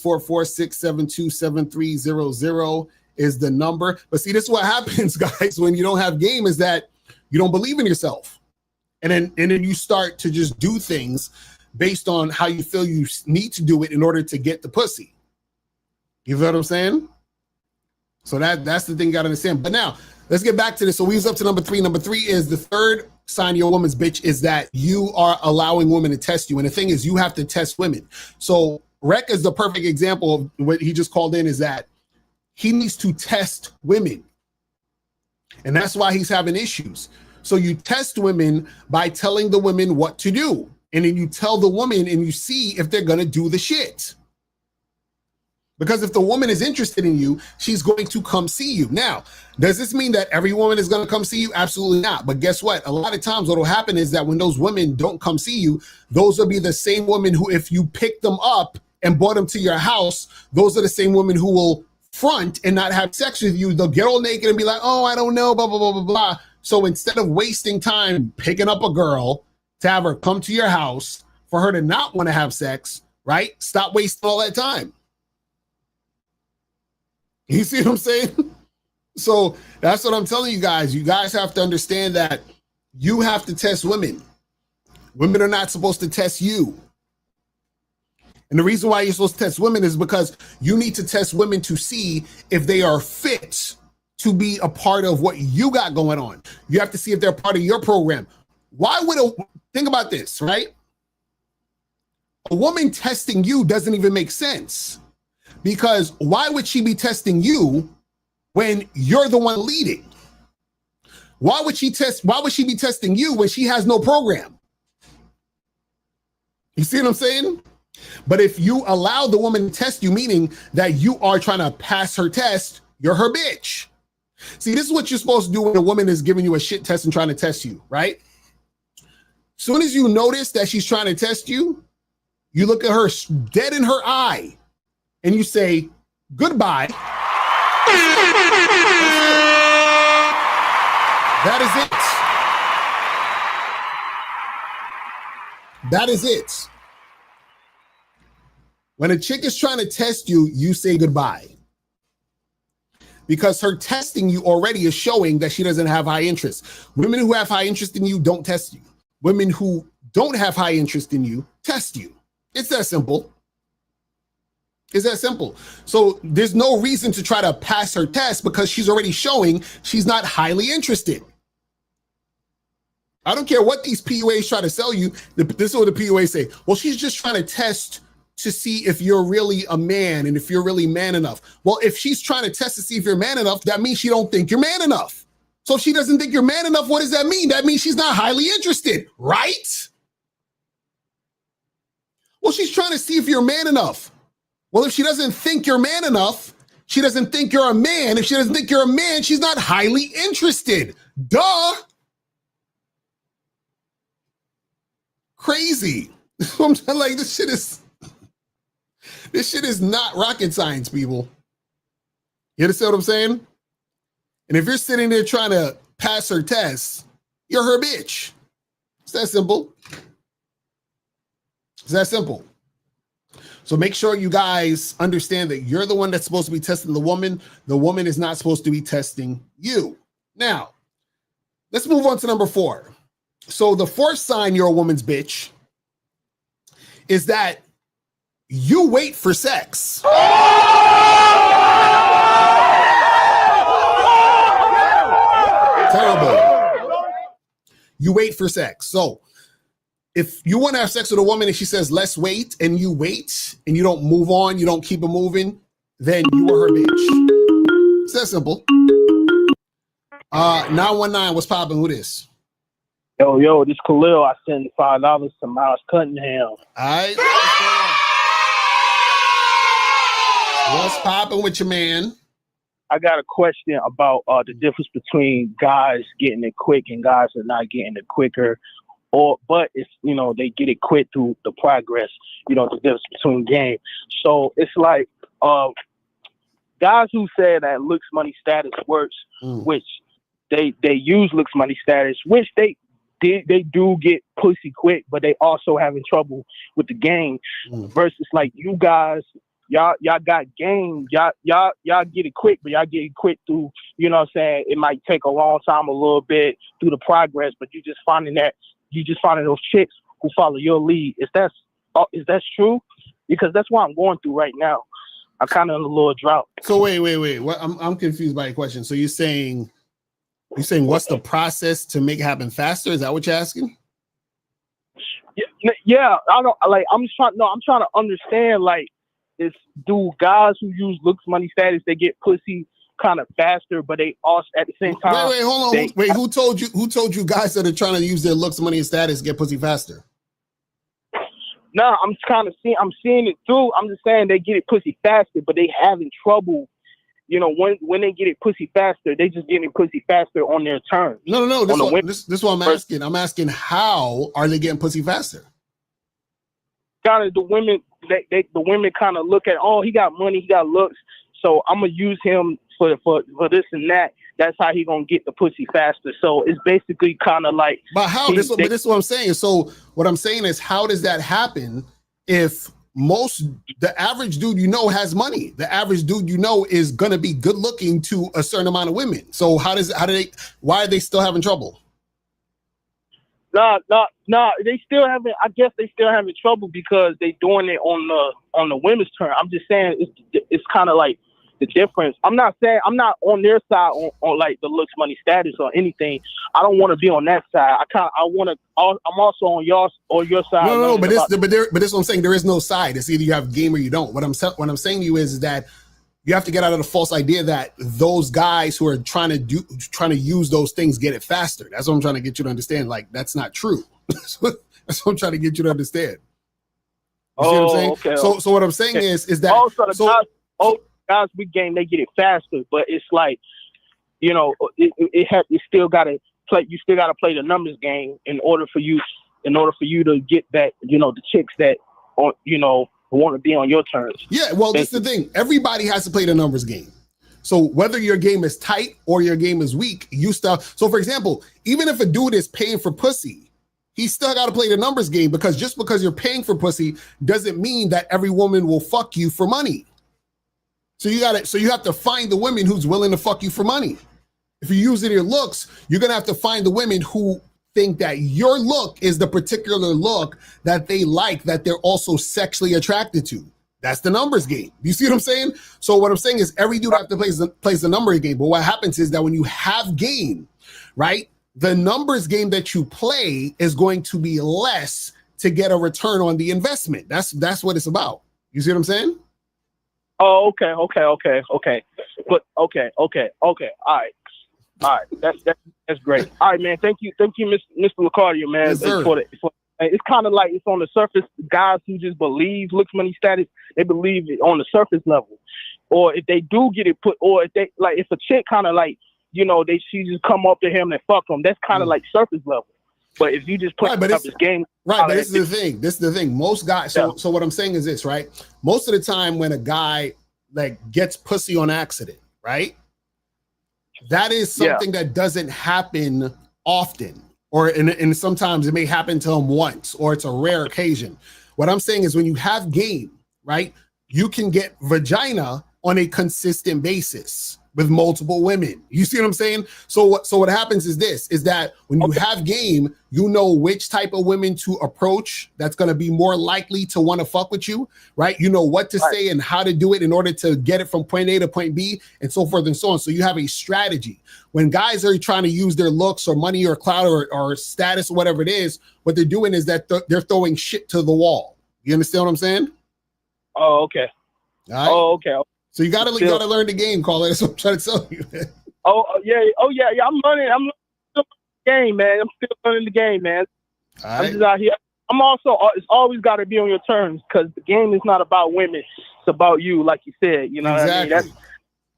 Speaker 9: 844-672-7300 is the number. But see, this is what happens, guys, when you don't have game, is that you don't believe in yourself. And then you start to just do things based on how you feel you need to do it in order to get the pussy. You know what I'm saying? So that's the thing you got to understand. But now, let's get back to this. So we was up to number 3. Number 3 is the third sign you're a woman's bitch is that you are allowing women to test you. And the thing is, you have to test women. So Rec is the perfect example of what he just called in, is that he needs to test women. And that's why he's having issues. So you test women by telling the women what to do. And then you tell the woman and you see if they're going to do the shit. Because if the woman is interested in you, she's going to come see you. Now, does this mean that every woman is going to come see you? Absolutely not. But guess what? A lot of times what will happen is that when those women don't come see you, those will be the same women who, if you pick them up and brought them to your house, those are the same women who will front and not have sex with you. They'll get all naked and be like, oh, I don't know, blah, blah, blah, blah, blah. So instead of wasting time picking up a girl to have her come to your house for her to not want to have sex, right? Stop wasting all that time. You see what I'm saying? So that's what I'm telling you guys. You guys have to understand that you have to test women. Women are not supposed to test you. And the reason why you're supposed to test women is because you need to test women to see if they are fit to be a part of what you got going on. You have to see if they're part of your program. Think about this, right? A woman testing you doesn't even make sense, because why would she be testing you when you're the one leading? Why would she be testing you when she has no program? You see what I'm saying? But if you allow the woman to test you, meaning that you are trying to pass her test, you're her bitch. See, this is what you're supposed to do when a woman is giving you a shit test and trying to test you, right? Soon as you notice that she's trying to test you, you look at her dead in her eye and you say, goodbye.
Speaker 10: That is it. When a chick is trying to test you, you say goodbye. Because her testing you already is showing that she doesn't have high interest. Women who have high interest in you don't test you. Women who don't have high interest in you test you. It's that simple. It's that simple. So there's no reason to try to pass her test because she's already showing she's not highly interested. I don't care what these PUAs try to sell you. This is what the PUAs say. Well, she's just trying to test to see if you're really a man and if you're really man enough. Well, if she's trying to test to see if you're man enough, that means she don't think you're man enough. So if she doesn't think you're man enough, what does that mean? That means she's not highly interested, right? Well, she's trying to see if you're man enough. Well, if she doesn't think you're man enough, she doesn't think you're a man. If she doesn't think you're a man, she's not highly interested. Duh. Crazy. I'm like, this shit is not rocket science, people. You understand what I'm saying? And if you're sitting there trying to pass her test, you're her bitch. It's that simple. It's that simple. So make sure you guys understand that you're the one that's supposed to be testing the woman. The woman is not supposed to be testing you. Now, let's move on to number 4. So the fourth sign you're a woman's bitch is that you wait for sex. Terrible. You wait for sex. So if you want to have sex with a woman and she says, let's wait, and you wait and you don't move on, you don't keep it moving, then you are her bitch. It's that simple. 919, what's popping? Who this?
Speaker 15: Yo, this Khalil. I sent $5 to Miles Cunningham.
Speaker 10: All right. What's popping with your man?
Speaker 15: I got a question about the difference between guys getting it quick and guys are not getting it quicker. But it's, they get it quick through the progress, the difference between game. So it's like guys who say that looks, money, status works, which they use looks, money, status, which they do get pussy quick, but they also having trouble with the game. Versus like you guys, y'all got game, y'all get it quick, but y'all get it quick through, it might take a long time, a little bit through the progress, but you just finding those chicks who follow your lead. Is that true? Because that's what I'm going through right now. I'm kind of in a little drought.
Speaker 10: So wait. What, I'm confused by your question. So you're saying what's the process to make it happen faster? Is that what you're asking?
Speaker 15: Yeah. I don't like. I'm trying to understand. Like, do guys who use looks, money, status, they get pussy kind of faster, but they also at the same time.
Speaker 10: Wait, hold on. Who told you guys that are trying to use their looks, money, and status get pussy faster?
Speaker 15: No, I'm seeing it through. I'm just saying they get it pussy faster, but they having trouble. When they get it pussy faster, they just getting pussy faster on their terms.
Speaker 10: No. This is what I'm asking. I'm asking, how are they getting pussy faster?
Speaker 15: Kind of the women. The women kind of look at, he got money, he got looks, so I'm gonna use him for this and that. That's how he gonna get the pussy faster. So it's basically kind of like. But how? This
Speaker 10: is what I'm saying. So what I'm saying is, how does that happen if the average dude has money? The average dude is gonna be good looking to a certain amount of women. So why are they still having trouble?
Speaker 15: No. They still having. I guess they still having trouble because they doing it on the women's turn. I'm just saying it's kind of like the difference. I'm not saying I'm not on their side on like the looks, money, status or anything. I don't want to be on that side. I'm also on your side.
Speaker 10: No. But this is what I'm saying. There is no side. It's either you have game or you don't. What I'm saying to you is that you have to get out of the false idea that those guys who are trying to use those things get it faster. That's what I'm trying to get you to understand. Like, that's not true. That's what I'm trying to get you to understand. You see what I'm saying? Okay. So what I'm saying is that
Speaker 15: guys with game, they get it faster, but it's like, you still gotta play. You still gotta play the numbers game in order for you to get that. The chicks that want to be on your terms.
Speaker 10: Yeah, well, that's the thing. Everybody has to play the numbers game. So whether your game is tight or your game is weak, you still. So for example, even if a dude is paying for pussy, he still got to play the numbers game, because just because you're paying for pussy doesn't mean that every woman will fuck you for money. So you have to find the women who's willing to fuck you for money. If you're using your looks, you're gonna have to find the women who think that your look is the particular look that they like, that they're also sexually attracted to. That's the numbers game. You see what I'm saying? So what I'm saying is every dude have to plays the numbers game. But what happens is that when you have game, right, the numbers game that you play is going to be less to get a return on the investment. That's what it's about. You see what I'm saying?
Speaker 15: Oh, okay. But okay. All right. That's great. All right, man. Thank you, Mr. Locario, man.
Speaker 10: Yes, sir.
Speaker 15: It's kind of like it's on the surface. Guys who just believe looks, money, status, they believe it on the surface level. Or if they do get it put, or if they like, if a chick kind of like, she just come up to him and fuck him, that's kind of like surface level. But if you just play this game,
Speaker 10: right? But this is the thing. Most guys. So what I'm saying is this, right? Most of the time, when a guy like gets pussy on accident, right? That is something that doesn't happen often, and sometimes it may happen to him once, or it's a rare occasion. What I'm saying is when you have game, right, you can get vagina on a consistent basis with multiple women. You see what I'm saying? So what happens is this, is that when you have game, you know which type of women to approach that's going to be more likely to want to fuck with you, right? You know what to say and how to do it in order to get it from point A to point B, and so forth and so on. So you have a strategy. When guys are trying to use their looks or money or clout or status or whatever it is, what they're doing is that they're throwing shit to the wall. You understand what I'm saying?
Speaker 15: Oh, okay.
Speaker 10: All right?
Speaker 15: Oh, okay.
Speaker 10: So you gotta learn the game, Caller. That's what I'm trying to tell you.
Speaker 15: Oh yeah. I'm learning the game, man. I'm still learning the game, man. I'm just out here. I'm also. It's always got to be on your terms, because the game is not about women. It's about you, like you said. You know what I mean? That's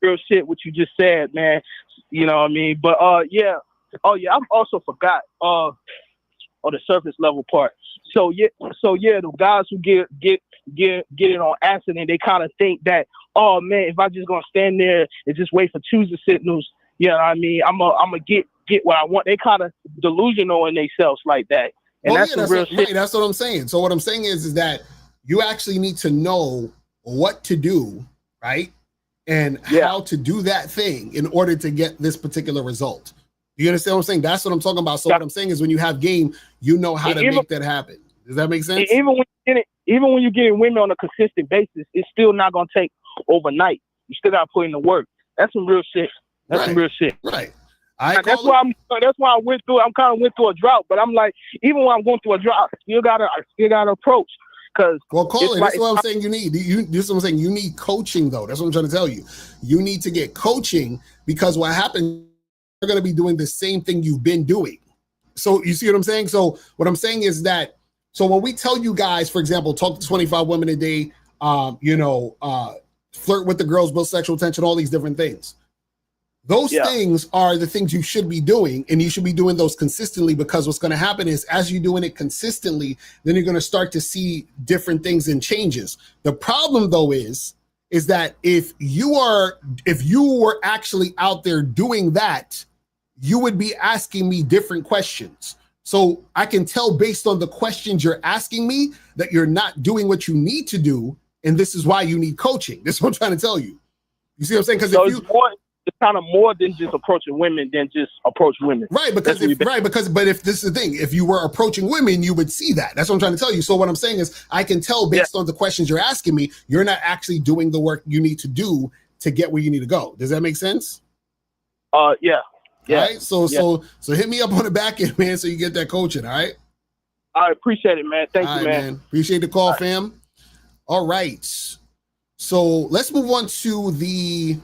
Speaker 15: real shit. What you just said, man. You know what I mean? But yeah. Oh yeah. I also forgot on the surface level part. So yeah. The guys who get it on accident, they kind of think that, oh man, if I just gonna stand there and just wait for Tuesday signals, you know what I mean, I'm gonna get what I want. They kind of delusional in themselves like that, and that's real shit.
Speaker 10: Right, that's what I'm saying. So what I'm saying is that you actually need to know what to do, right, and how to do that thing in order to get this particular result. You understand what I'm saying? That's what I'm talking about. So what I'm saying is when you have game, you know how to make that happen. Does that make sense?
Speaker 15: Even when you're getting women on a consistent basis, it's still not gonna take overnight. You still gotta put in the work. That's some real shit. Some real shit.
Speaker 10: Right.
Speaker 15: That's why I went through. I'm kind of went through a drought, but I'm like, even when I'm going through a drought, I still gotta approach. Because
Speaker 10: that's what I'm saying. This is what I'm saying. You need coaching, though. That's what I'm trying to tell you. You need to get coaching, because what happens, you're gonna be doing the same thing you've been doing. So you see what I'm saying? So what I'm saying is that. So when we tell you guys, for example, talk to 25 women a day, flirt with the girls, build sexual tension, all these different things. Those things are the things you should be doing, and you should be doing those consistently, because what's going to happen is as you're doing it consistently, then you're going to start to see different things and changes. The problem, though, is that if you were actually out there doing that, you would be asking me different questions. So I can tell based on the questions you're asking me that you're not doing what you need to do, and this is why you need coaching. This is what I'm trying to tell you. You see what I'm saying? Because
Speaker 15: it's kind of more than just approaching women than just approach women.
Speaker 10: Right, but if this is the thing, if you were approaching women, you would see that. That's what I'm trying to tell you. So what I'm saying is I can tell based on the questions you're asking me, you're not actually doing the work you need to do to get where you need to go. Does that make sense?
Speaker 15: Yeah.
Speaker 10: All right. So hit me up on the back end, man, so you get that coaching. All right.
Speaker 15: I appreciate it, man. Thank you, man.
Speaker 10: Appreciate the call, fam. All right. So let's move on to the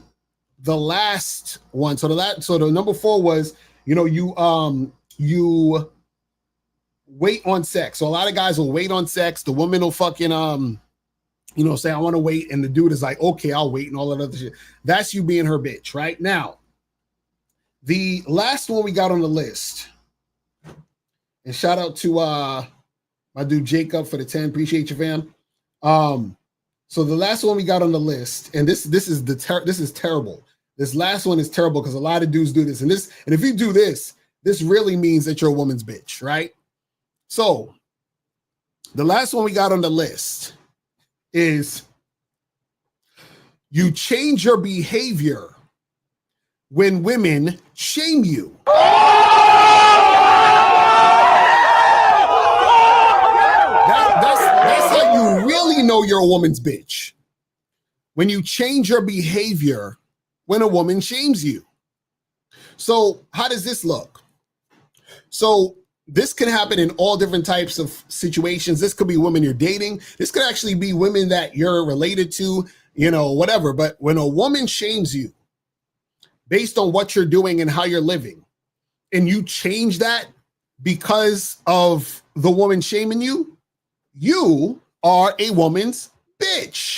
Speaker 10: last one. So the number 4 was, you wait on sex. So a lot of guys will wait on sex. The woman will fucking say, I want to wait, and the dude is like, okay, I'll wait, and all that other shit. That's you being her bitch, right? Now, the last one we got on the list, and shout out to my dude Jacob for the 10. Appreciate you, fam. So the last one we got on the list, and this is terrible. This last one is terrible because a lot of dudes do this. And if you do this, this really means that you're a woman's bitch, right? So the last one we got on the list is you change your behavior when women shame you. That's how you really know you're a woman's bitch. When you change your behavior when a woman shames you. So how does this look? So this can happen in all different types of situations. This could be women you're dating. This could actually be women that you're related to, whatever. But when a woman shames you based on what you're doing and how you're living, and you change that because of the woman shaming you, you are a woman's bitch.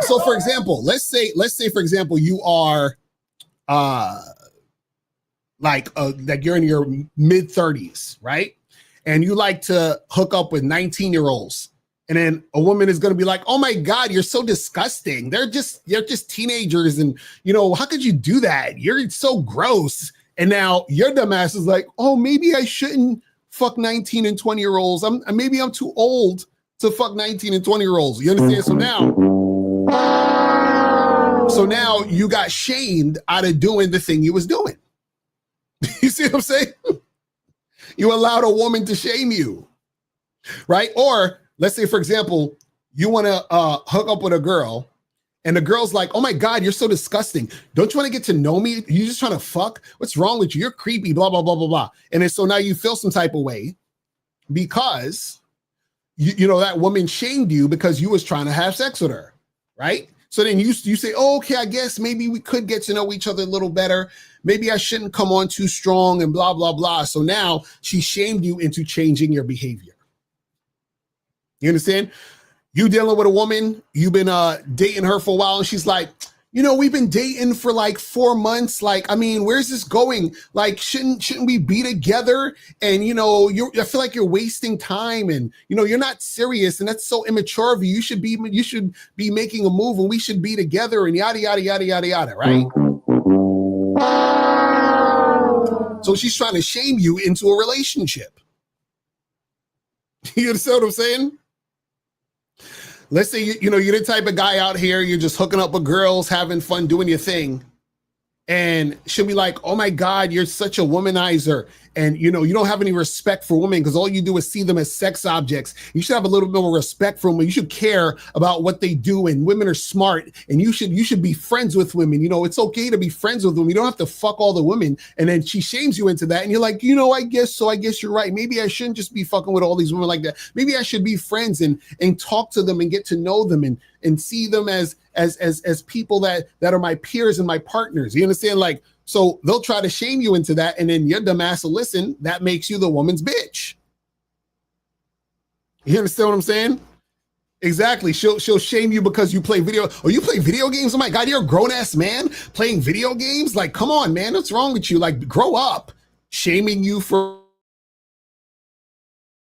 Speaker 10: So for example, let's say for example, you are like you're in your mid 30s, right? And you like to hook up with 19-year-olds. And then a woman is going to be like, "Oh my God, you're so disgusting. They're just teenagers. And how could you do that? You're so gross." And now your dumbass is like, "Oh, maybe I shouldn't fuck 19 and 20-year-olds. Maybe I'm too old to fuck 19 and 20-year-olds. You understand? So now you got shamed out of doing the thing you was doing. You see what I'm saying? You allowed a woman to shame you, right? Or let's say, for example, you want to hook up with a girl and the girl's like, "Oh my God, you're so disgusting. Don't you want to get to know me? You just trying to fuck? What's wrong with you? You're creepy, blah, blah, blah, blah, blah." And then so now you feel some type of way because you know that woman shamed you because you was trying to have sex with her, right? So then you say, "Oh, okay, I guess maybe we could get to know each other a little better. Maybe I shouldn't come on too strong and blah, blah, blah." So now she shamed you into changing your behavior. You understand? You dealing with a woman, you've been dating her for a while, and she's like, "We've been dating for like 4 months. Like, I mean, where's this going? Like, shouldn't we be together? And I feel like you're wasting time, and you're not serious, and that's so immature of you. You should be making a move, and we should be together, and yada yada yada yada yada." Right? So she's trying to shame you into a relationship. You understand what I'm saying? Let's say you're the type of guy out here, you're just hooking up with girls, having fun, doing your thing. And she'll be like, "Oh my God, you're such a womanizer. And you don't have any respect for women because all you do is see them as sex objects. You should have a little bit more respect for them. You should care about what they do. And women are smart. And you should be friends with women. It's okay to be friends with them. You don't have to fuck all the women." And then she shames you into that. And you're like, "I guess so. I guess you're right. Maybe I shouldn't just be fucking with all these women like that. Maybe I should be friends and talk to them and get to know them and see them as people that are my peers and my partners." You understand? Like, so they'll try to shame you into that, and then your dumb ass will listen. That makes you the woman's bitch. You understand what I'm saying? Exactly. She'll shame you because you play video. Oh, you play video games? Oh my God, you're a grown ass man playing video games? Like, come on, man. What's wrong with you? Like, grow up. Shaming you for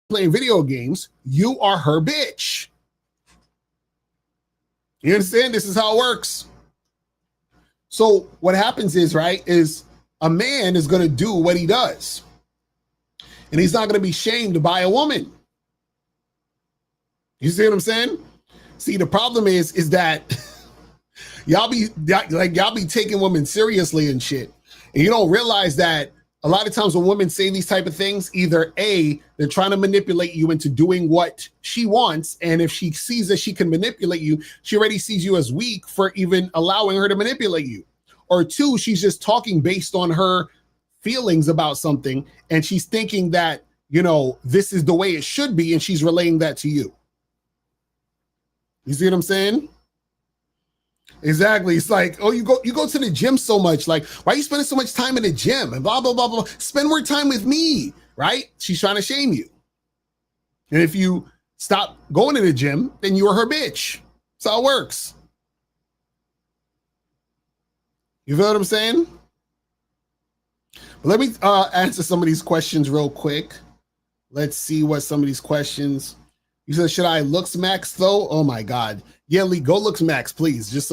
Speaker 10: playing video games. You are her bitch. You understand? This is how it works. So what happens is, right, is a man is going to do what he does. And he's not going to be shamed by a woman. You see what I'm saying? See, the problem is that y'all be taking women seriously and shit. And you don't realize that a lot of times when women say these type of things, either A, they're trying to manipulate you into doing what she wants. And if she sees that she can manipulate you, she already sees you as weak for even allowing her to manipulate you. Or two, she's just talking based on her feelings about something. And she's thinking that, this is the way it should be. And she's relaying that to you. You see what I'm saying? Exactly. It's like, "Oh, you go to the gym so much. Like, why are you spending so much time in the gym?" And blah, blah, blah, blah. Spend more time with me, right? She's trying to shame you. And if you stop going to the gym, then you are her bitch. That's how it works. You feel what I'm saying? But let me answer some of these questions real quick. Let's see what some of these questions.
Speaker 9: You said, should I looks max though? Oh my God. Yeah, Lee, go looks max, please. Just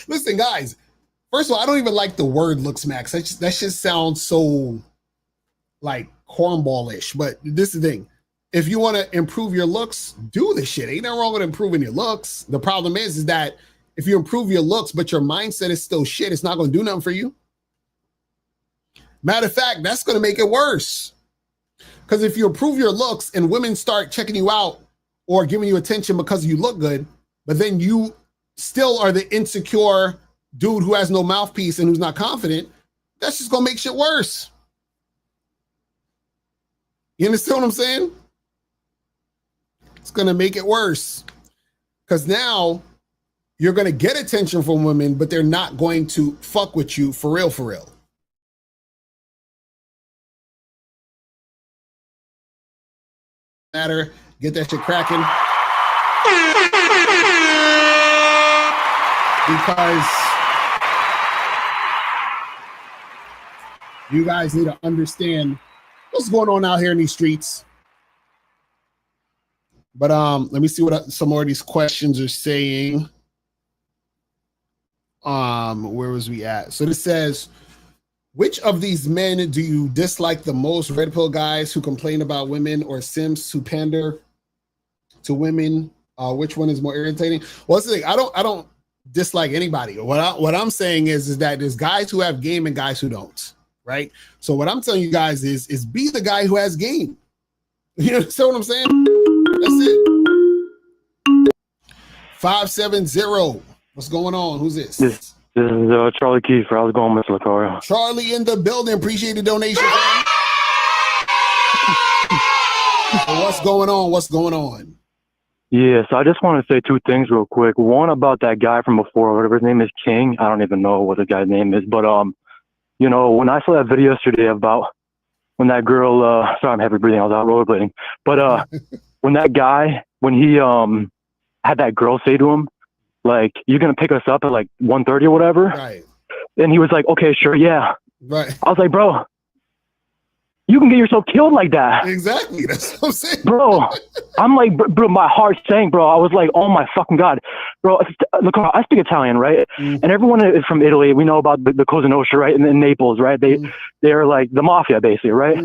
Speaker 9: listen, guys. First of all, I don't even like the word looks max. That just sounds so like cornballish. But this is the thing. If you want to improve your looks, do the shit. Ain't nothing wrong with improving your looks. The problem is that if you improve your looks, but your mindset is still shit, it's not going to do nothing for you. Matter of fact, that's going to make it worse. Because if you improve your looks and women start checking you out or giving you attention because you look good, but then you still are the insecure dude who has no mouthpiece and who's not confident, that's just going to make shit worse. You understand what I'm saying? It's going to make it worse. Because now you're going to get attention from women, but they're not going to fuck with you for real, for real. Matter, get that shit cracking. Because you guys need to understand what's going on out here in these streets. But let me see what some more of these questions are saying. Where was we at? So this says, which of these men do you dislike the most? Red pill guys who complain about women or simps who pander to women? Which one is more irritating? Well, that's the thing. I don't dislike anybody. What I'm saying is that there's guys who have game and guys who don't, right? So what I'm telling you guys is be the guy who has game. You understand what I'm saying? That's it. 570. What's going on? Who's this?
Speaker 16: This is Charlie Kiefer. How's it going, Mr. Locario?
Speaker 9: Charlie in the building. Appreciate the donation. What's going on? What's going on?
Speaker 16: Yeah, so I just want to say two things real quick. One about that guy from before, whatever his name is, King. I don't even know what the guy's name is, but you know, when I saw that video yesterday about when that girl, sorry, I'm heavy breathing. I was out rollerblading, but when that guy, when he had that girl say to him, like, you're gonna pick us up at like 1:30 or whatever,
Speaker 9: right?
Speaker 16: And he was like, okay, sure, yeah,
Speaker 9: right.
Speaker 16: I was like, bro, you can get yourself killed like that.
Speaker 9: Exactly. That's what I'm saying.
Speaker 16: Bro, I'm like, bro, my heart sank, bro. I was like, oh my fucking God. Bro, look, I speak Italian, right? And everyone is from Italy. We know about the Cosa Nostra, right? And in Naples, right? They're like the mafia, basically, right?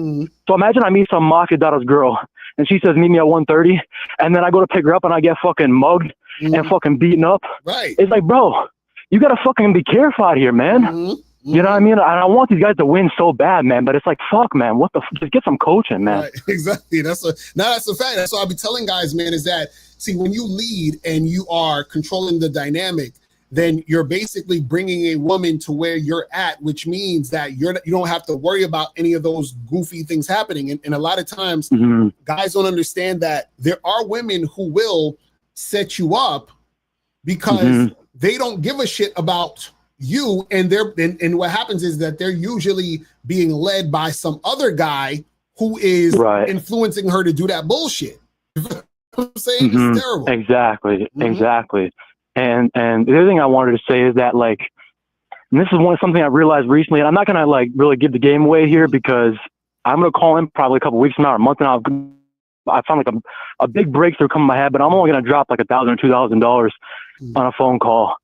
Speaker 16: So imagine I meet some mafia daughter's girl, and she says, meet me at 1:30, and then I go to pick her up, and I get fucking mugged and fucking beaten up.
Speaker 9: Right.
Speaker 16: It's like, bro, you gotta fucking be careful out here, man. You know what I mean? I want these guys to win so bad, man. But it's like, fuck, man. What the? Just get some coaching, man.
Speaker 9: Right, exactly. That's a fact. That's what I'll be telling guys, man. Is that, see, when you lead and you are controlling the dynamic, then you're basically bringing a woman to where you're at, which means that you don't have to worry about any of those goofy things happening. And a lot of times, guys don't understand that there are women who will set you up because they don't give a shit about you, and what happens is that they're usually being led by some other guy who is influencing her to do that bullshit. You know what I'm saying? It's terrible.
Speaker 16: Exactly. And the other thing I wanted to say is that, like, and this is something I realized recently, and I'm not gonna like really give the game away here because I'm gonna call him probably a couple weeks from now or a month now. I found like a big breakthrough come in my head, but I'm only gonna drop like $1,000 or $2,000 on a phone call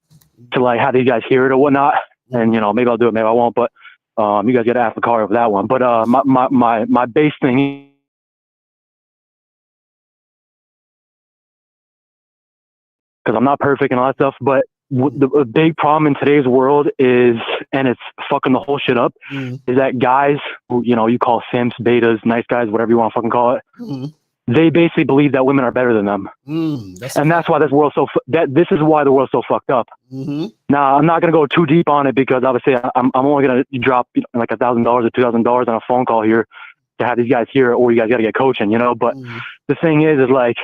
Speaker 16: to like have these guys hear it or whatnot. And you know, maybe I'll do it, maybe I won't, but you guys gotta ask Locario for that one. But my base thing, because I'm not perfect and all that stuff, but the big problem in today's world is, and it's fucking the whole shit up, is that guys who, you know, you call simps, betas, nice guys, whatever you want to fucking call it, they basically believe that women are better than them. That's why this world's this is why the world's so fucked up. Now, I'm not going to go too deep on it because obviously I'm only going to drop like $1,000 or $2,000 on a phone call here to have these guys here, or you guys got to get coaching, you know? But the thing is like,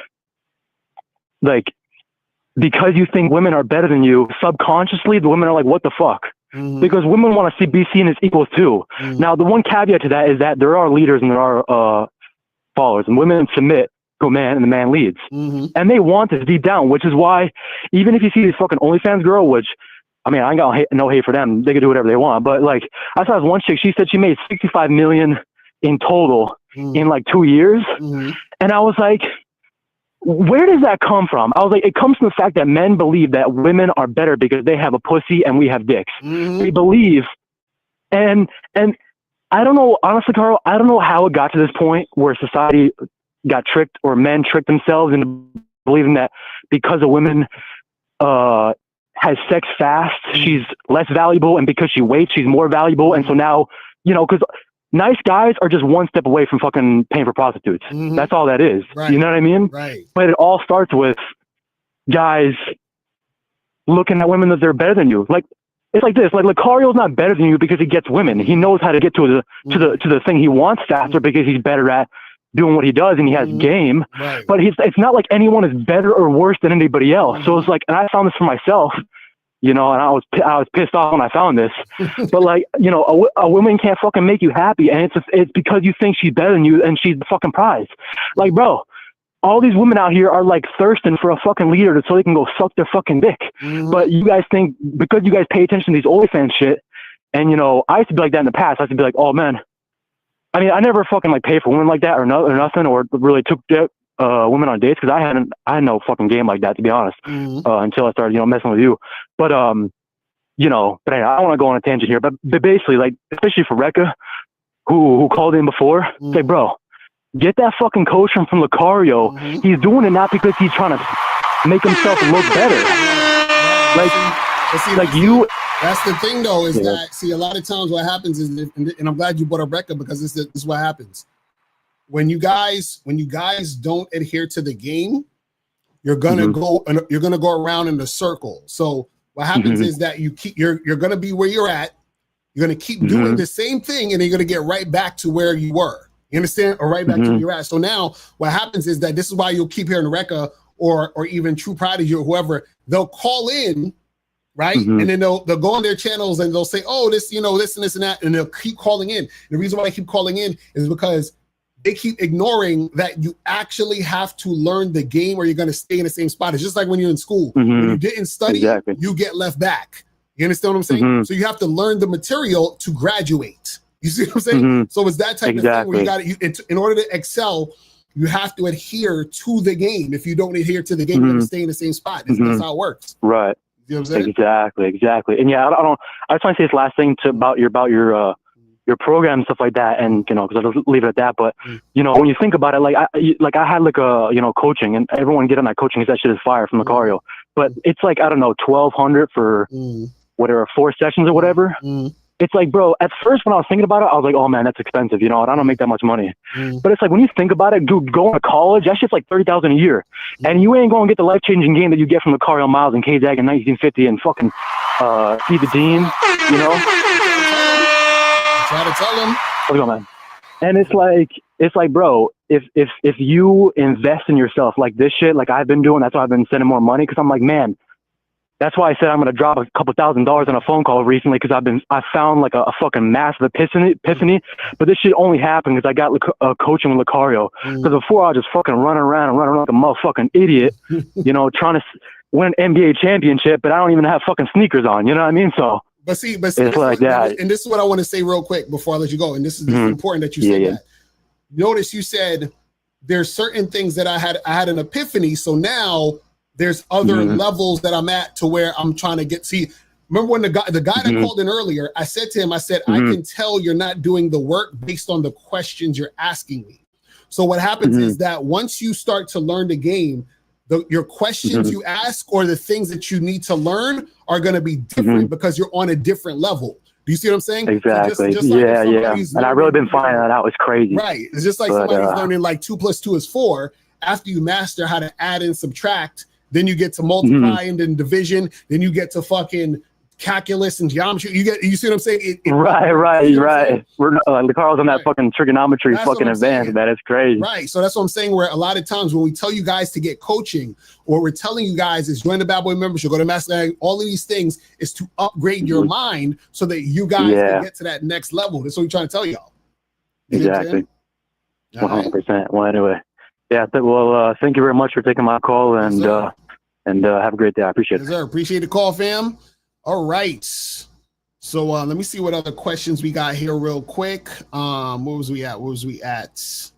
Speaker 16: because you think women are better than you, subconsciously, the women are like, what the fuck? Because women want to be seen as equals too. Now, the one caveat to that is that there are leaders and there are followers, and women submit to a man and the man leads. And they want this deep down, which is why even if you see this fucking OnlyFans girl, which, I mean, I ain't got no hate for them. They can do whatever they want. But like, I saw this one chick, she said she made $65 million in total in like 2 years. And I was like, where does that come from? I was like, it comes from the fact that men believe that women are better because they have a pussy and we have dicks. They believe, and I don't know, honestly, Carl, I don't know how it got to this point where society got tricked or men tricked themselves into believing that because a woman has sex fast, she's less valuable, and because she waits, she's more valuable. And so now, because nice guys are just one step away from fucking paying for prostitutes. That's all that is.
Speaker 9: Right.
Speaker 16: You know what I mean?
Speaker 9: Right.
Speaker 16: But it all starts with guys looking at women that they're better than you. Like, it's like this. Like, Locario's not better than you because he gets women. He knows how to get to the thing he wants faster because he's better at doing what he does and he has game.
Speaker 9: Right.
Speaker 16: But it's not like anyone is better or worse than anybody else. So it's like, and I found this for myself. And I was pissed off when I found this, but like, a woman can't fucking make you happy. And it's because you think she's better than you and she's the fucking prize. Like, bro, all these women out here are like thirsting for a fucking leader so they can go suck their fucking dick. But you guys think because you guys pay attention to these OnlyFans shit. And, I used to be like that in the past. I used to be like, oh man, I mean, I never fucking like paid for women like that or nothing, or really took women on dates, because I had no fucking game like that, to be honest, until I started messing with you. But but anyway, I don't want to go on a tangent here, but basically, like, especially for Rekka, who called in before, say, bro, get that fucking coaching from Locario. He's doing it not because he's trying to make himself look better.
Speaker 9: That's the thing, though, is that, see, a lot of times what happens is, and I'm glad you brought up Rekka, because this is what happens. When you guys don't adhere to the game, you're gonna go around in a circle. So what happens is that you're gonna be where you're at. You're gonna keep doing the same thing, and you're gonna get right back to where you were. You understand? Or right back to where you're at. So now what happens is that this is why you'll keep hearing Rekka or even True Prodigy or whoever. They'll call in, right? And then they'll go on their channels and they'll say, oh, this, this and this and that, and they'll keep calling in. The reason why they keep calling in is because they keep ignoring that you actually have to learn the game or you're going to stay in the same spot. It's just like when you're in school. When you didn't study, you get left back. You understand what I'm saying? So you have to learn the material to graduate. You see what I'm saying? So it's that type of thing where you got to, in order to excel, you have to adhere to the game. If you don't adhere to the game, you're going to stay in the same spot. That's how it works.
Speaker 16: Right.
Speaker 9: You know what I'm saying?
Speaker 16: Exactly. And yeah, I just want to say this last thing about your program and stuff like that, and because I'll just leave it at that. But when you think about it, like I had like a coaching, and everyone get on that coaching because that shit is fire from Locario. But it's like, I don't know, $1,200 for whatever, 4 sessions or whatever. It's like, bro, at first when I was thinking about it, I was like, oh man, that's expensive. I don't make that much money. But it's like, when you think about it, dude, going to college, that shit's like $30,000 a year, and you ain't going to get the life-changing game that you get from Locario Miles and K-Zag in 1950 and fucking Steve the Dean,
Speaker 9: Try to tell them.
Speaker 16: How's it going, man? And it's like, bro, if you invest in yourself like this shit, like I've been doing, that's why I've been sending more money, because I'm like, man, that's why I said I'm gonna drop a couple $1,000s on a phone call recently, because I found like a fucking massive epiphany. But this shit only happened because I got coaching with Locario. Because before I was just fucking running around like a motherfucking idiot, trying to win an NBA championship, but I don't even have fucking sneakers on. You know what I mean? So. But see,
Speaker 9: it's like that. And this is what I want to say real quick before I let you go. And this is important that you say that. Notice you said there's certain things that I had an epiphany. So now there's other levels that I'm at to where I'm trying to get. See, remember when the guy that called in earlier, I said to him, I can tell you're not doing the work based on the questions you're asking me. So what happens is that once you start to learn the game, your questions you ask or the things that you need to learn are going to be different because you're on a different level. Do you see what I'm saying?
Speaker 16: Exactly.
Speaker 9: So just like
Speaker 16: yeah. And I've really been finding that out. It's crazy.
Speaker 9: Right. It's just like somebody's learning like 2 + 2 is 4. After you master how to add and subtract, then you get to multiply and then division. Then you get to fucking calculus and geometry. You see what I'm saying?
Speaker 16: Right. We're Locario's on that fucking trigonometry fucking advanced, man. It's crazy.
Speaker 9: Right. So that's what I'm saying, where a lot of times when we tell you guys to get coaching, or we're telling you guys is join the Bad Boy membership, go to Master, all of these things is to upgrade your mind so that you guys can get to that next level. That's what we're trying to tell y'all.
Speaker 16: Exactly. 100%. Well, anyway. Yeah. Well, thank you very much for taking my call, and have a great day. I appreciate it.
Speaker 9: Yes, sir. Appreciate the call, fam. All right. So let me see what other questions we got here real quick. Where was we at?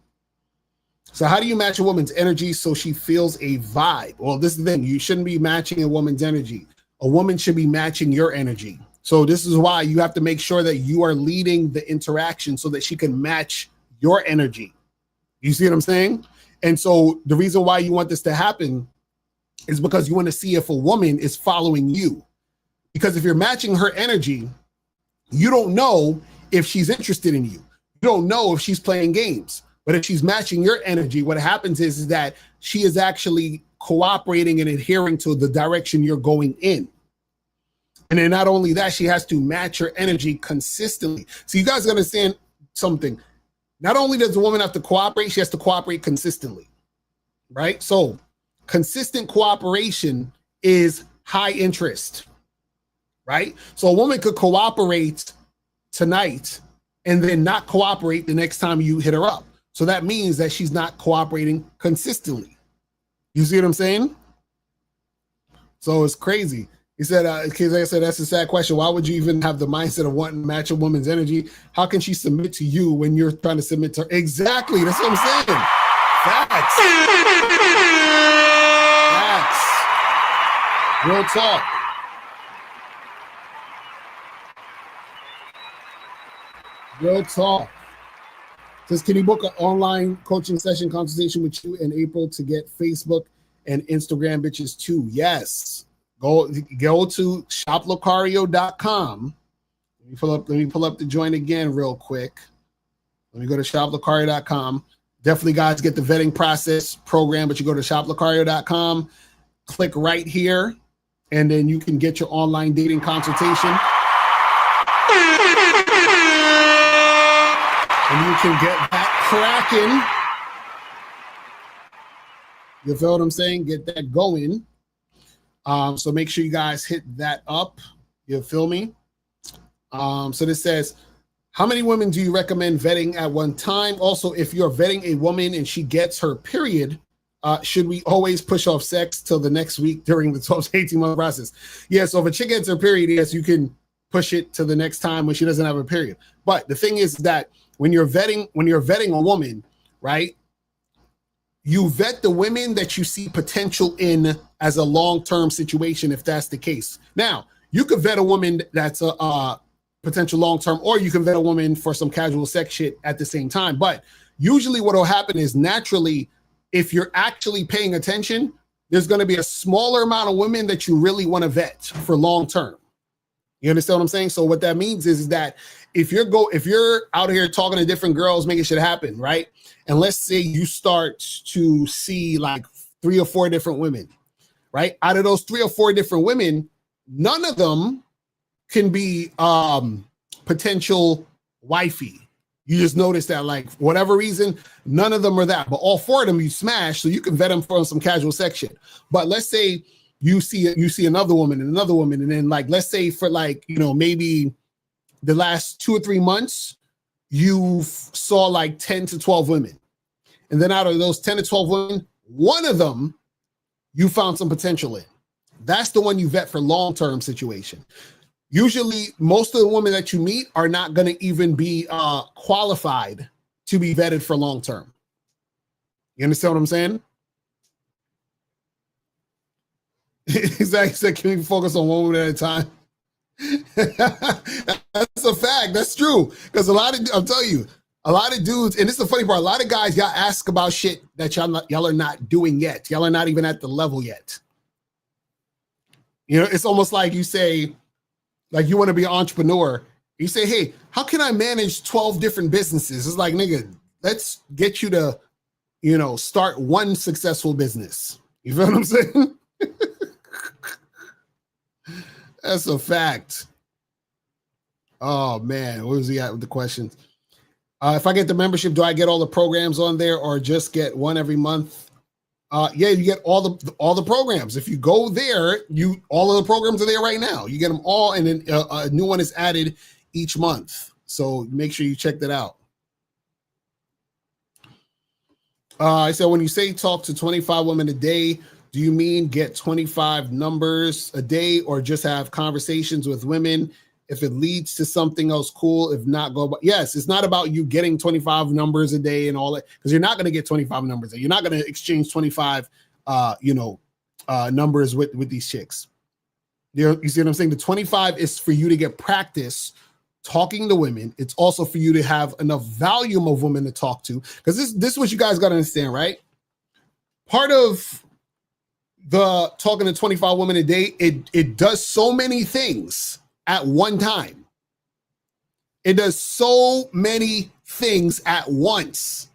Speaker 9: So how do you match a woman's energy so she feels a vibe? Well, this is the thing. You shouldn't be matching a woman's energy. A woman should be matching your energy. So this is why you have to make sure that you are leading the interaction so that she can match your energy. You see what I'm saying? And so the reason why you want this to happen is because you want to see if a woman is following you. Because if you're matching her energy, you don't know if she's interested in you. You don't know if she's playing games. But if she's matching your energy, what happens is that she is actually cooperating and adhering to the direction you're going in. And then not only that, she has to match your energy consistently. So you guys understand something. Not only does the woman have to cooperate, she has to cooperate consistently, right? So consistent cooperation is high interest, right? So a woman could cooperate tonight and then not cooperate the next time you hit her up. So that means that she's not cooperating consistently. You see what I'm saying? So it's crazy. He said, because like I said, that's a sad question. Why would you even have the mindset of wanting to match a woman's energy? How can she submit to you when you're trying to submit to her? Exactly. That's what I'm saying. Facts. Facts. Real talk. Real talk. Says, can you book an online coaching session consultation with you in April to get Facebook and Instagram bitches too? Yes. Go to shoplocario.com. Let me pull up the joint again real quick. Let me go to shoplocario.com. Definitely, guys, get the vetting process program, but you go to shoplocario.com, click right here, and then you can get your online dating consultation. And you can get that cracking. You feel what I'm saying? Get that going. So make sure you guys hit that up. You feel me? So this says, how many women do you recommend vetting at one time? Also, if you're vetting a woman and she gets her period, should we always push off sex till the next week during the 12 to 18 month process? Yeah, so if a chick gets her period, yes, you can push it to the next time when she doesn't have a period. But the thing is that when you're vetting a woman, right? You vet the women that you see potential in as a long-term situation, if that's the case. Now, you could vet a woman that's a potential long-term, or you can vet a woman for some casual sex shit at the same time. But usually what will happen is naturally, if you're actually paying attention, there's going to be a smaller amount of women that you really want to vet for long-term. You understand what I'm saying? So what that means is that if you're out here talking to different girls, making shit happen, right? And let's say you start to see like 3 or 4 different women, right? Out of those 3 or 4 different women, none of them can be potential wifey. You just notice that, like, for whatever reason, none of them are that. But all 4 of them you smash, so you can vet them for some casual sex shit. But let's say you see another woman, and then, like, let's say for, like, you know, maybe the last 2 or 3 months, you saw like 10 to 12 women. And then out of those 10 to 12 women, one of them you found some potential in. That's the one you vet for long-term situation. Usually, most of the women that you meet are not going to even be qualified to be vetted for long-term. You understand what I'm saying? Exactly. So can we focus on one woman at a time? That's a fact. That's true. Because I'm telling you, a lot of dudes, and this is the funny part, a lot of guys, y'all ask about shit that y'all are not doing yet. Y'all are not even at the level yet. You know, it's almost like you say, like, you want to be an entrepreneur. You say, hey, how can I manage 12 different businesses? It's like, nigga, let's get you to, you know, start one successful business. You feel what I'm saying? That's a fact. Oh, man. Where was he at with the questions? If I get the membership, do I get all the programs on there or just get one every month? Yeah, you get all the programs. If you go there, all of the programs are there right now. You get them all, and then a new one is added each month. So make sure you check that out. I said, when you say talk to 25 women a day, do you mean get 25 numbers a day or just have conversations with women
Speaker 10: If it leads to something else, cool. If not, go. But yes, it's not about you getting 25 numbers a day and all that, because you're not going to get 25 numbers. You're not going to exchange 25, numbers with these chicks. You see what I'm saying? The 25 is for you to get practice talking to women. It's also for you to have enough volume of women to talk to, because this is what you guys got to understand, right? Part of the talking to 25 women a day, it does so many things at one time. It does so many things at once,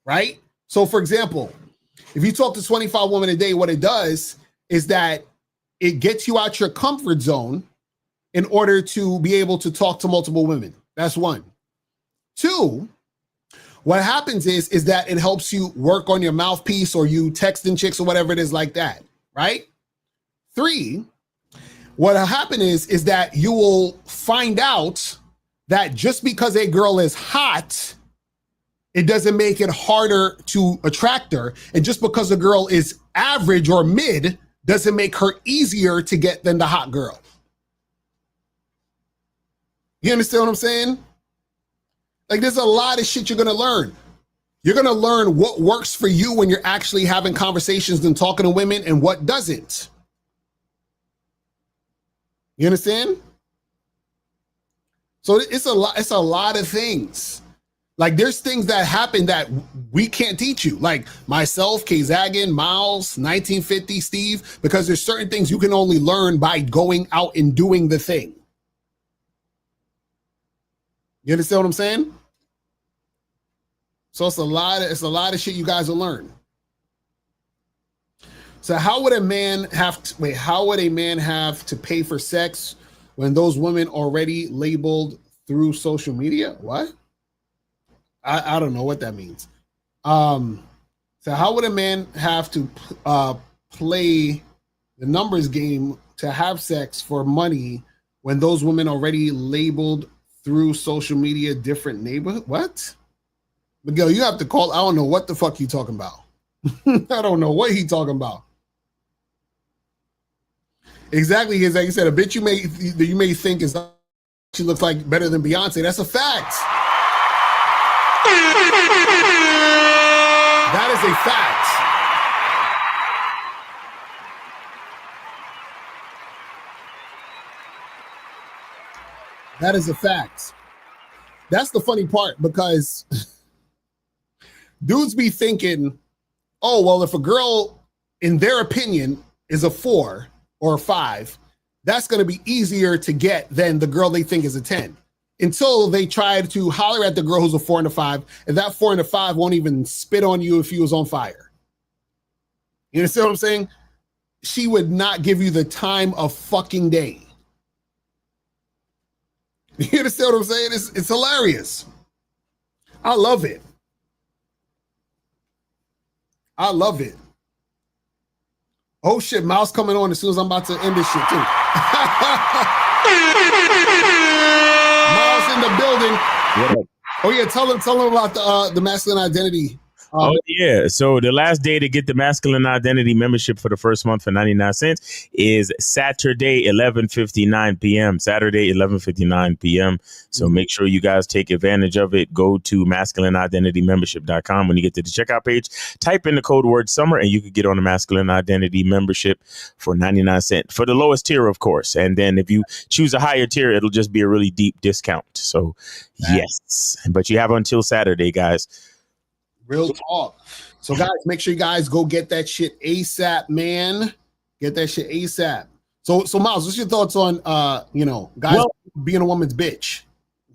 Speaker 10: right? So for example, if you talk to 25 women a day, what it does is that it gets you out your comfort zone in order to be able to talk to multiple women. That's one. Two, what happens is that it helps you work on your mouthpiece, or you texting chicks or whatever it is like that, right? Three, what will happen is that you will find out that just because a girl is hot, it doesn't make it harder to attract her. And just because a girl is average or mid doesn't make her easier to get than the hot girl. You understand what I'm saying? Like, there's a lot of shit you're going to learn. You're going to learn what works for you when you're actually having conversations and talking to women, and what doesn't. You understand? So it's a lot of things. Like, there's things that happen that we can't teach you. Like myself, K Zagan, Miles, 1950, Steve, because there's certain things you can only learn by going out and doing the thing. You understand what I'm saying? So it's a lot of shit you guys will learn. So how would a man have to pay for sex when those women already labeled through social media? What? I don't know what that means. So how would a man have to play the numbers game to have sex for money when those women already labeled through social media different neighborhood? What? Miguel, you have to call. I don't know what the fuck you talking about. I don't know what he talking about. Exactly, as like you said, a bitch you may think is she looks like better than Beyonce. That's a fact. That is a fact. That is a fact. That's the funny part, because dudes be thinking, oh, well, if a girl, in their opinion, is a 4 or a 5, that's going to be easier to get than the girl they think is a 10. Until they try to holler at the girl who's a 4 and a 5, and that 4 and a 5 won't even spit on you if he was on fire. You understand what I'm saying? She would not give you the time of fucking day. You understand what I'm saying? It's hilarious. I love it. I love it. Oh shit, Mouse coming on as soon as I'm about to end this shit too. Mouse in the building. Oh yeah, tell them about the masculine identity.
Speaker 5: Oh yeah. So the last day to get the masculine identity membership for the first month for 99 cents is Saturday, 11:59 p.m. Saturday, 11:59 p.m. So make sure you guys take advantage of it. Go to masculineidentitymembership.com. When you get to the checkout page, type in the code word summer and you can get on the masculine identity membership for 99 cents for the lowest tier, of course. And then if you choose a higher tier, it'll just be a really deep discount. So yes, but you have until Saturday, guys.
Speaker 10: Real talk. So guys, make sure you guys go get that shit ASAP, man. Get that shit ASAP. So Miles, what's your thoughts on guys being a woman's bitch?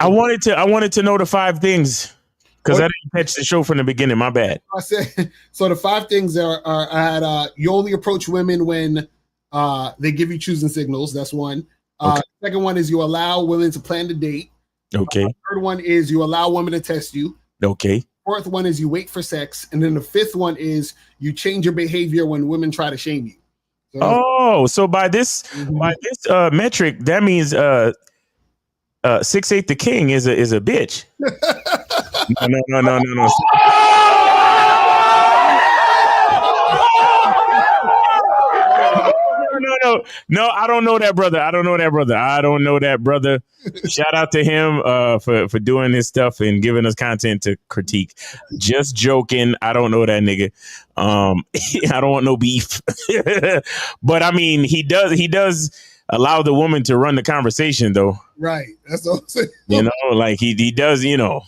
Speaker 5: I wanted to know the 5 things because I didn't catch the show from the beginning. My bad.
Speaker 10: I said so. The 5 things are you only approach women when they give you choosing signals. That's one.
Speaker 5: Okay.
Speaker 10: Second one is you allow women to plan the date.
Speaker 5: Okay.
Speaker 10: Third one is you allow women to test you.
Speaker 5: Okay.
Speaker 10: Fourth one is you wait for sex, and then the fifth one is you change your behavior when women try to shame you.
Speaker 5: So by this metric, that means 6'8" the king is a bitch. No.
Speaker 17: No, I don't know that brother. I don't know that brother. Shout out to him for doing his stuff and giving us content to critique. Just joking. I don't know that nigga. I don't want no beef. But I mean, he does allow the woman to run the conversation though.
Speaker 10: Right. That's what I'm saying.
Speaker 17: You know, like he does, you know.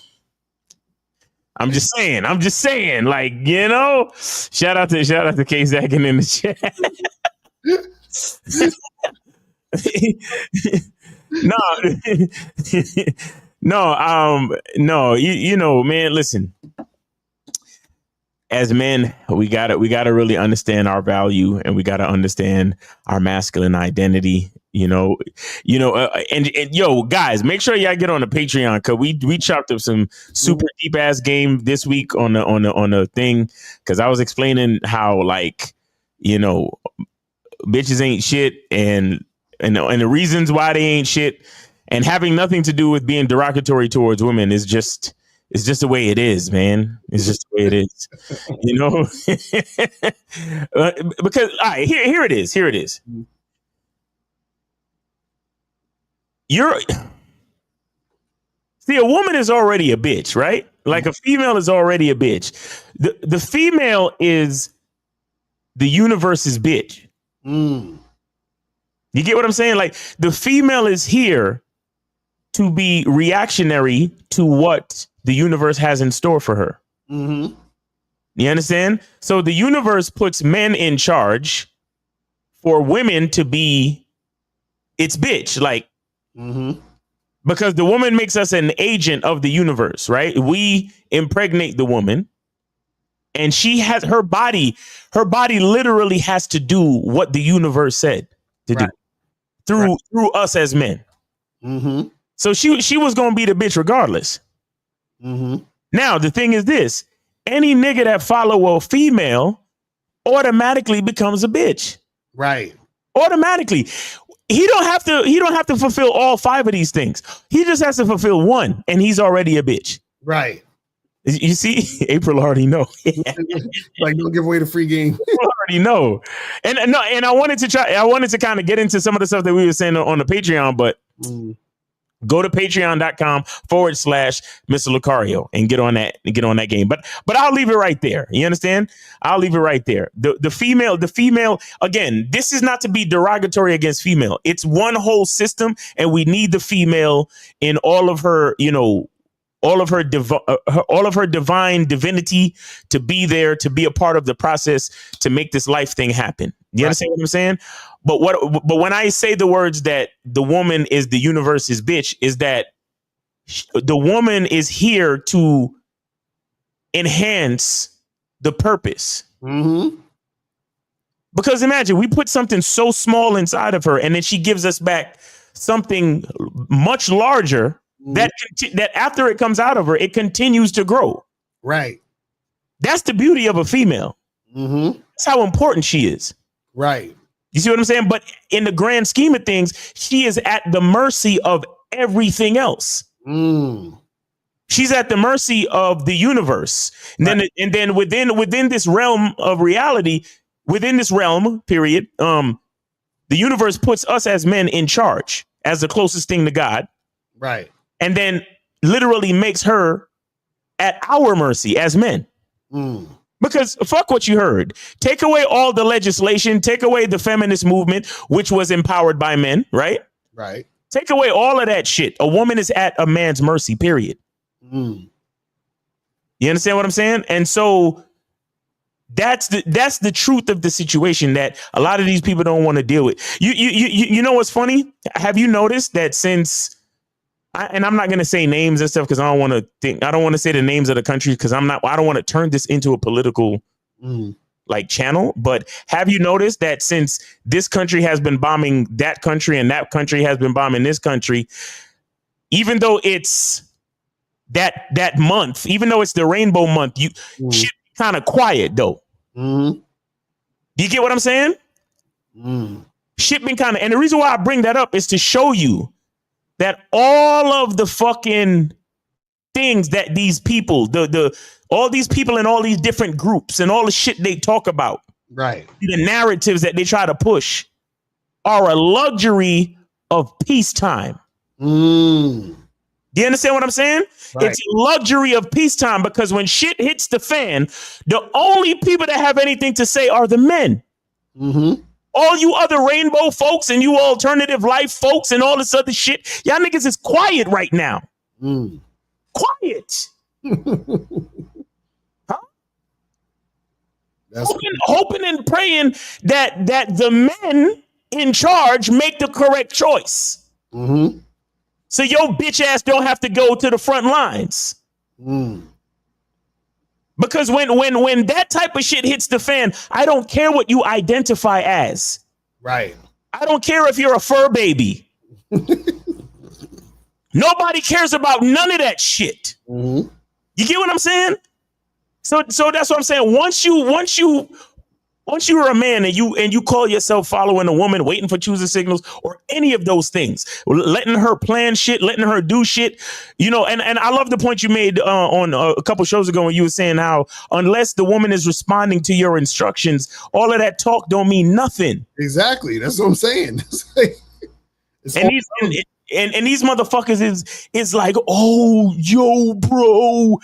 Speaker 17: I'm just saying, like, you know, shout out to K Zakin in the chat. No, you know, man, listen. As men, we gotta really understand our value, and we gotta understand our masculine identity. And yo, guys, make sure y'all get on the Patreon, because we chopped up some super deep ass game this week on the thing, because I was explaining how, like, you know, bitches ain't shit, and the reasons why they ain't shit, and having nothing to do with being derogatory towards women is just. It's just the way it is, man. It's just the way it is, you know. Because all right, here it is. A woman is already a bitch, right? Like a female is already a bitch. The female is the universe's bitch. You get what I'm saying? Like, the female is here to be reactionary to what the universe has in store for her. You understand? So the universe puts men in charge for women to be its bitch, like, because the woman makes us an agent of the universe, right? We impregnate the woman, and she has her body literally has to do what the universe said to do through us as men. So she was gonna be the bitch regardless. Now the thing is this: any nigga that follow a female automatically becomes a bitch.
Speaker 10: Right.
Speaker 17: Automatically. He don't have to fulfill all 5 of these things. He just has to fulfill one, and he's already a bitch.
Speaker 10: Right.
Speaker 17: You see, April already know.
Speaker 10: Like, don't give away the free game.
Speaker 17: Already know. And I wanted to kind of get into some of the stuff that we were saying on the Patreon, but go to patreon.com/Mr. Locario and get on that game. But I'll leave it right there. You understand? I'll leave it right there. The female, again, this is not to be derogatory against female. It's one whole system, and we need the female in all of her, you know, all of her divine divinity to be there, to be a part of the process, to make this life thing happen. You understand what I'm saying? But when I say the words that the woman is the universe's bitch, is that the woman is here to enhance the purpose. Because imagine we put something so small inside of her, and then she gives us back something much larger that after it comes out of her, it continues to grow.
Speaker 10: Right.
Speaker 17: That's the beauty of a female. That's how important she is.
Speaker 10: Right.
Speaker 17: You see what I'm saying? But in the grand scheme of things, she is at the mercy of everything else. She's at the mercy of the universe. And then within this realm of reality, within this realm, period, the universe puts us as men in charge as the closest thing to God.
Speaker 10: Right.
Speaker 17: And then literally makes her at our mercy as men. Because fuck what you heard. Take away all the legislation, take away the feminist movement, which was empowered by men, right?
Speaker 10: Right.
Speaker 17: Take away all of that shit. A woman is at a man's mercy, period. You understand what I'm saying? And so that's the truth of the situation that a lot of these people don't want to deal with. You know what's funny? Have you noticed that since and I'm not going to say names and stuff because I don't want to say the names of the countries because I don't want to turn this into a political like channel. But have you noticed that since this country has been bombing that country and that country has been bombing this country, even though it's that month, even though it's the rainbow month, shit kind of quiet though. You get what I'm saying? Shit been kind of, and the reason why I bring that up is to show you that all of the fucking things that these people, all these people in all these different groups and all the shit they talk about,
Speaker 10: right?
Speaker 17: The narratives that they try to push, are a luxury of peacetime.
Speaker 10: Mm.
Speaker 17: Do you understand what I'm saying?
Speaker 10: Right.
Speaker 17: It's a luxury of peacetime because when shit hits the fan, the only people that have anything to say are the men.
Speaker 10: Mm-hmm.
Speaker 17: All you other rainbow folks and you alternative life folks and all this other shit, y'all niggas is quiet right now.
Speaker 10: Mm.
Speaker 17: Quiet. Huh?
Speaker 10: That's
Speaker 17: hoping and praying that the men in charge make the correct choice.
Speaker 10: Mm-hmm.
Speaker 17: So your bitch ass don't have to go to the front lines.
Speaker 10: Mm.
Speaker 17: Because when that type of shit hits the fan, I don't care what you identify as.
Speaker 10: Right.
Speaker 17: I don't care if you're a fur baby. Nobody cares about none of that shit.
Speaker 10: Mm-hmm.
Speaker 17: You get what I'm saying? So that's what I'm saying. Once you're a man and you call yourself following a woman, waiting for choosing signals, or any of those things, letting her plan shit, letting her do shit, and I love the point you made on a couple shows ago when you were saying how unless the woman is responding to your instructions, all of that talk don't mean nothing.
Speaker 10: Exactly. That's what I'm saying.
Speaker 17: And these motherfuckers is like, oh, bro,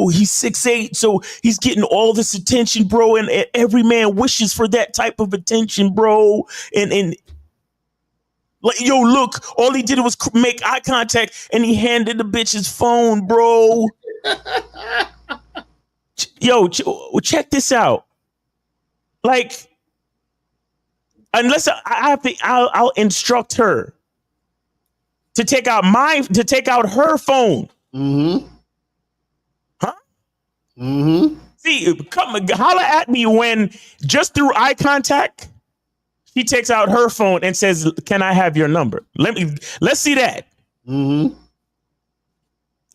Speaker 17: he's 6'8", so he's getting all this attention, bro, and every man wishes for that type of attention, bro, and like, look, all he did was make eye contact, and he handed the bitch his phone, bro. Check this out, like. Unless I'll instruct her to take out her phone.
Speaker 10: Mm-hmm.
Speaker 17: Huh?
Speaker 10: Mm-hmm.
Speaker 17: See, holler at me when just through eye contact, she takes out her phone and says, "Can I have your number?" Let's see that.
Speaker 10: Mm-hmm.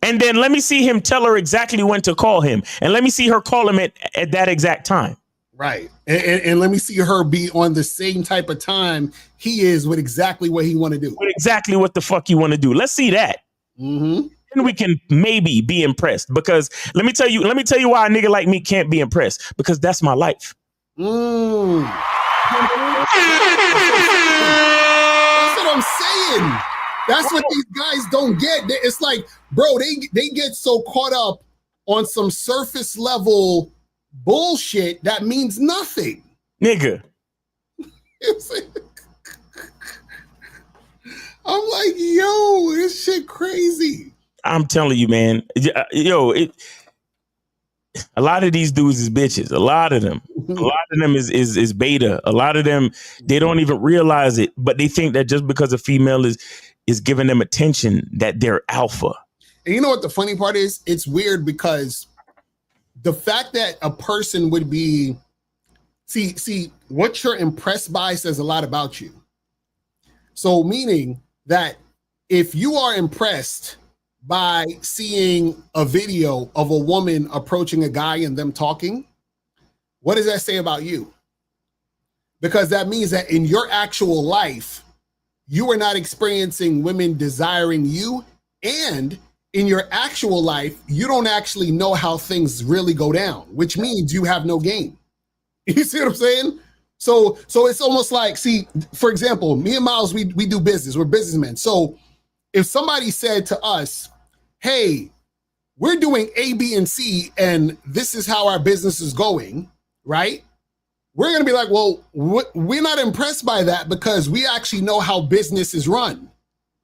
Speaker 17: And then let me see him tell her exactly when to call him, and let me see her call him at that exact time.
Speaker 10: Right. And let me see her be on the same type of time he is with exactly what he want to do.
Speaker 17: With exactly what the fuck you want to do. Let's see that.
Speaker 10: Mm-hmm.
Speaker 17: Then we can maybe be impressed. Because let me tell you why a nigga like me can't be impressed. Because that's my life.
Speaker 10: Mm. That's what I'm saying. That's what these guys don't get. It's like, bro, they get so caught up on some surface level bullshit that means nothing,
Speaker 17: nigga.
Speaker 10: I'm like, yo, this shit crazy.
Speaker 17: I'm telling you, man. A lot of these dudes is bitches. A lot of them is beta. A lot of them, they don't even realize it, but they think that just because a female is giving them attention, that they're alpha.
Speaker 10: And you know what the funny part is? It's weird because the fact that a person would be, see, what you're impressed by says a lot about you. So meaning that if you are impressed by seeing a video of a woman approaching a guy and them talking, what does that say about you? Because that means that in your actual life, you are not experiencing women desiring you, and in your actual life, you don't actually know how things really go down, which means you have no game. You see what I'm saying? So it's almost like, see, for example, me and Miles, we do business. We're businessmen. So if somebody said to us, hey, we're doing A, B, and C, and this is how our business is going, right? We're going to be like, well, we're not impressed by that because we actually know how business is run.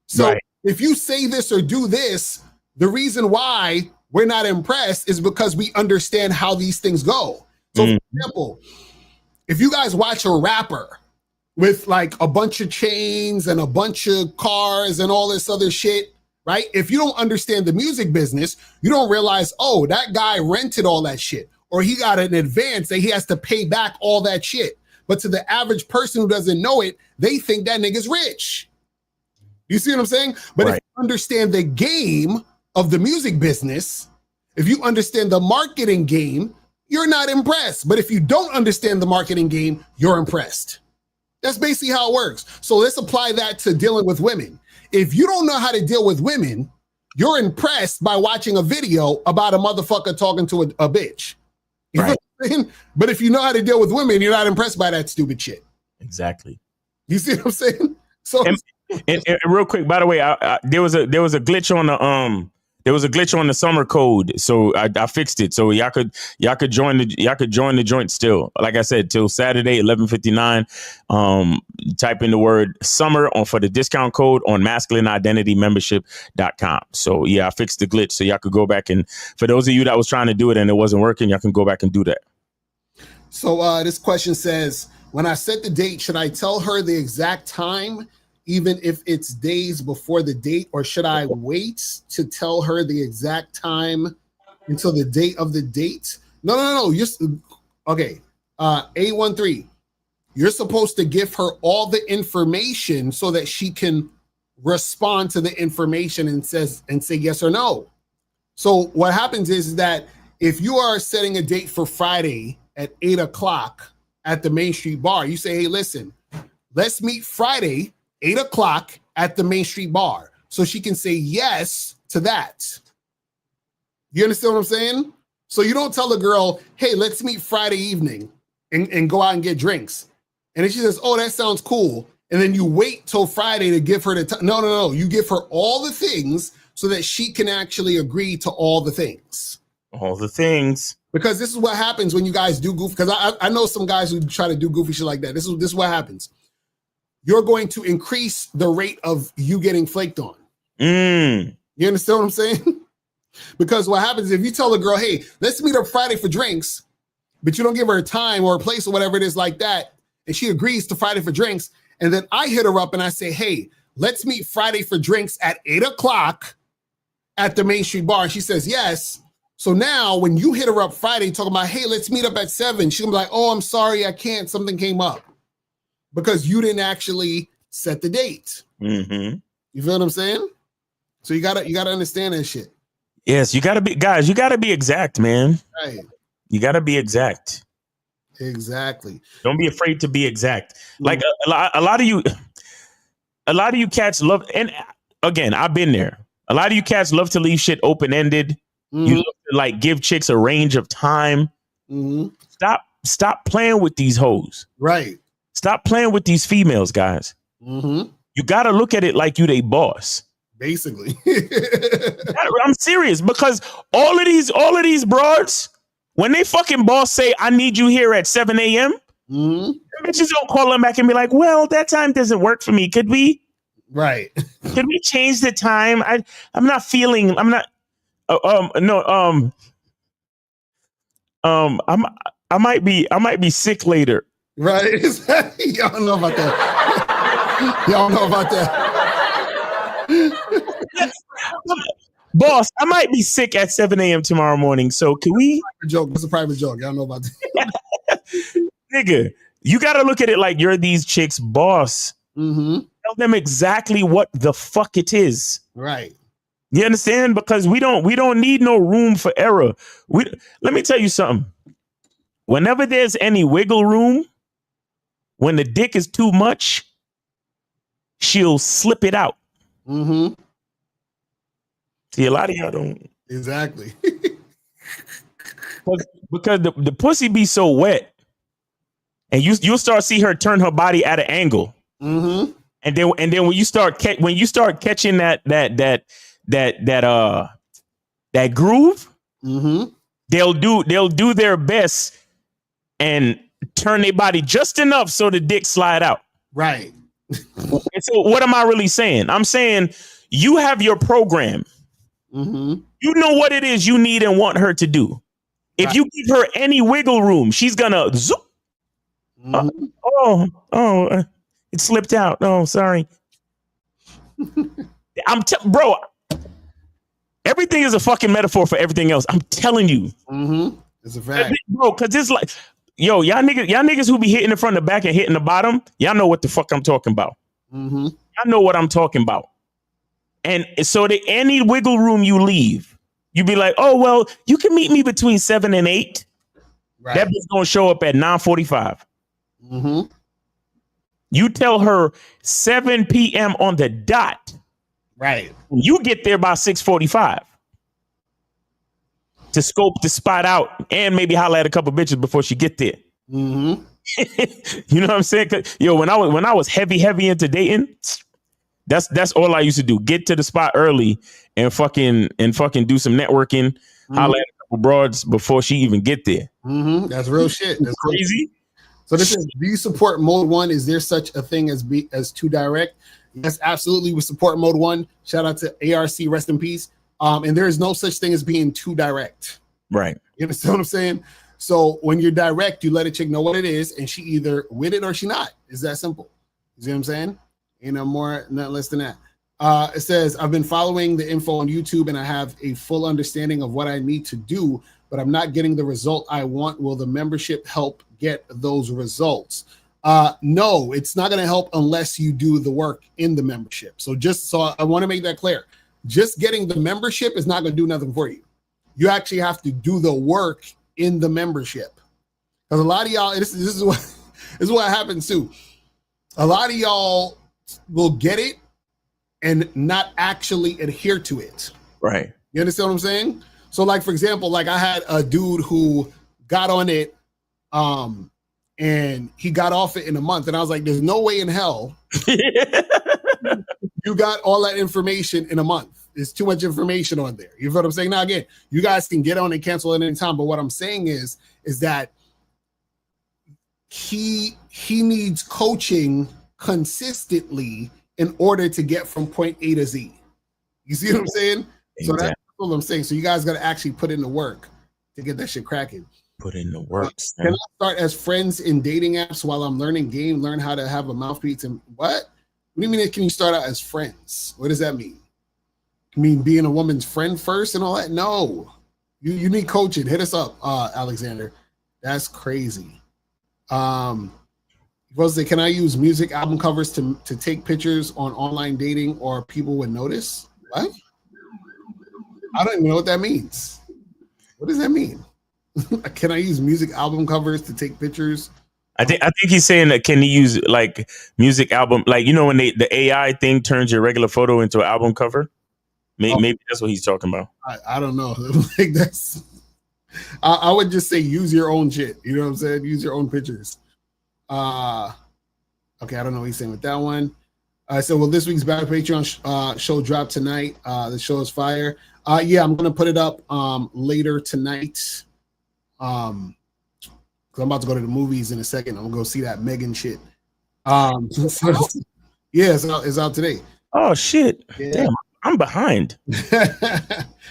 Speaker 10: So right. If you say this or do this, the reason why we're not impressed is because we understand how these things go. So, for example, if you guys watch a rapper with like a bunch of chains and a bunch of cars and all this other shit, right? If you don't understand the music business, you don't realize, oh, that guy rented all that shit, or he got an advance that he has to pay back all that shit. But to the average person who doesn't know it, they think that nigga's rich. You see what I'm saying? But right. If you understand the game of the music business, if you understand the marketing game, you're not impressed. But if you don't understand the marketing game, you're impressed. That's basically how it works. So let's apply that to dealing with women. If you don't know how to deal with women, you're impressed by watching a video about a motherfucker talking to a bitch. You know what I'm saying? But if you know how to deal with women, you're not impressed by that stupid shit.
Speaker 17: Exactly.
Speaker 10: You see what I'm saying? So
Speaker 17: and real quick, by the way, there was a glitch on the summer code, so I fixed it. So y'all could join the joint still. Like I said, till Saturday 11:59. Type in the word summer for the discount code on masculineidentitymembership.com. So yeah, I fixed the glitch, so y'all could go back, and for those of you that was trying to do it and it wasn't working, y'all can go back and do that.
Speaker 10: So this question says, when I set the date, should I tell her the exact time, even if it's days before the date, or should I wait to tell her the exact time until the date of the date? No. Okay. A13, you're supposed to give her all the information so that she can respond to the information and say yes or no. So what happens is that if you are setting a date for Friday at 8:00 at the Main Street Bar, you say, hey, listen, let's meet Friday, 8:00 at the Main Street Bar. So she can say yes to that. You understand what I'm saying? So you don't tell the girl, hey, let's meet Friday evening and go out and get drinks. And then she says, oh, that sounds cool. And then you wait till Friday to give her the time. No. You give her all the things so that she can actually agree to all the things.
Speaker 17: All the things.
Speaker 10: Because this is what happens when you guys do goofy. Because I know some guys who try to do goofy shit like that. This is what happens. You're going to increase the rate of you getting flaked on. You understand what I'm saying? Because what happens if you tell the girl, hey, let's meet up Friday for drinks, but you don't give her a time or a place or whatever it is like that, and she agrees to Friday for drinks, and then I hit her up and I say, hey, let's meet Friday for drinks at 8:00 at the Main Street Bar, and she says yes. So now when you hit her up Friday talking about, hey, let's meet up at 7, she's gonna be like, oh, I'm sorry, I can't, something came up. Because you didn't actually set the date.
Speaker 17: Mm-hmm.
Speaker 10: You feel what I'm saying? So you gotta understand that shit.
Speaker 17: Yes, you gotta be exact, man.
Speaker 10: Right.
Speaker 17: You gotta be exact.
Speaker 10: Exactly.
Speaker 17: Don't be afraid to be exact. Like a lot of you cats love, and again, I've been there. A lot of you cats love to leave shit open-ended. You love to like give chicks a range of time. Stop playing with these hoes.
Speaker 10: Right.
Speaker 17: Stop playing with these females, guys. You gotta look at it like you they boss.
Speaker 10: Basically.
Speaker 17: I'm serious, because all of these broads, when they fucking boss say, I need you here at 7 a.m., bitches don't call them back and be like, well, that time doesn't work for me. Could we?
Speaker 10: Right.
Speaker 17: Could we change the time? I might be sick later.
Speaker 10: Right. Y'all don't know about that. Y'all know about that.
Speaker 17: Boss, I might be sick at 7 a.m. tomorrow morning. So can we?
Speaker 10: It's a private joke. Y'all know about that.
Speaker 17: Nigga, you got to look at it like you're these chicks' boss. Tell them exactly what the fuck it is.
Speaker 10: Right.
Speaker 17: You understand? Because we don't need no room for error. Let me tell you something. Whenever there's any wiggle room, when the dick is too much, she'll slip it out. See, a lot of y'all don't.
Speaker 10: Exactly.
Speaker 17: because the pussy be so wet, and you'll start see her turn her body at an angle. And then when you start catching that groove, they'll do their best and turn their body just enough so the dick slide out.
Speaker 10: Right.
Speaker 17: And so what am I really saying? I'm saying you have your program. You know what it is you need and want her to do. If you give her any wiggle room, she's gonna zoop. It slipped out. Oh, sorry. Bro, everything is a fucking metaphor for everything else. I'm telling you.
Speaker 10: It's a fact.
Speaker 17: Bro, because it's like, yo, y'all niggas who be hitting the front and the back and hitting the bottom, y'all know what the fuck I'm talking about. Y'all know what I'm talking about. And so any wiggle room you leave, you be like, oh, well, you can meet me between 7 and 8. Right. That bitch gonna show up at 9:45. You tell her 7 p.m. on the dot.
Speaker 10: Right.
Speaker 17: You get there by 6:45 to scope the spot out and maybe holler at a couple bitches before she get there. You know what I'm saying? Yo, when I was heavy into dating, that's all I used to do. Get to the spot early and fucking do some networking, holla at a couple broads before she even get there.
Speaker 10: That's real shit. That's
Speaker 17: crazy.
Speaker 10: So this is, do you support mode 1? Is there such a thing as too direct? Yes, absolutely. We support mode 1. Shout out to ARC, rest in peace. And there is no such thing as being too direct.
Speaker 17: Right.
Speaker 10: You understand what I'm saying? So when you're direct, you let a chick know what it is, and she either with it or she not. It's that simple. You see what I'm saying? Ain't no more, not less than that. It says, I've been following the info on YouTube and I have a full understanding of what I need to do, but I'm not getting the result I want. Will the membership help get those results? No, it's not going to help unless you do the work in the membership. So I want to make that clear. Just getting the membership is not going to do nothing for you. You actually have to do the work in the membership. Because a lot of y'all, this is what happens too. A lot of y'all will get it and not actually adhere to it.
Speaker 17: Right.
Speaker 10: You understand what I'm saying? So like, for example, like I had a dude who got on it and he got off it in a month. And I was like, there's no way in hell you got all that information in a month. There's too much information on there. You know what I'm saying? Now, again, you guys can get on and cancel at any time. But what I'm saying is that he needs coaching consistently in order to get from point A to Z. You see what I'm saying? Exactly. So that's what I'm saying. So you guys got to actually put in the work to get that shit cracking.
Speaker 17: Put in the work.
Speaker 10: Can I start as friends in dating apps while I'm learn how to have a mouthpiece? And what? What do you mean? Can you start out as friends? What does that mean? You mean being a woman's friend first and all that? No, you need coaching. Hit us up, Alexander. That's crazy. Can I use music album covers to take pictures on online dating or people would notice? What? I don't even know what that means. What does that mean? Can I use music album covers to take pictures?
Speaker 17: I think he's saying that can he use like music album, like, you know, when the AI thing turns your regular photo into an album cover? Maybe that's what he's talking about.
Speaker 10: I don't know. Like that's, I would just say use your own shit. You know what I'm saying? Use your own pictures. Okay, I don't know what he's saying with that one. So will this week's Bad Patreon show drop tonight? The show is fire. Yeah, I'm gonna put it up later tonight. Because I'm about to go to the movies in a second. I'm gonna go see that Megan shit. Yeah, it's out today.
Speaker 17: Oh shit!
Speaker 10: Yeah.
Speaker 17: Damn, I'm behind.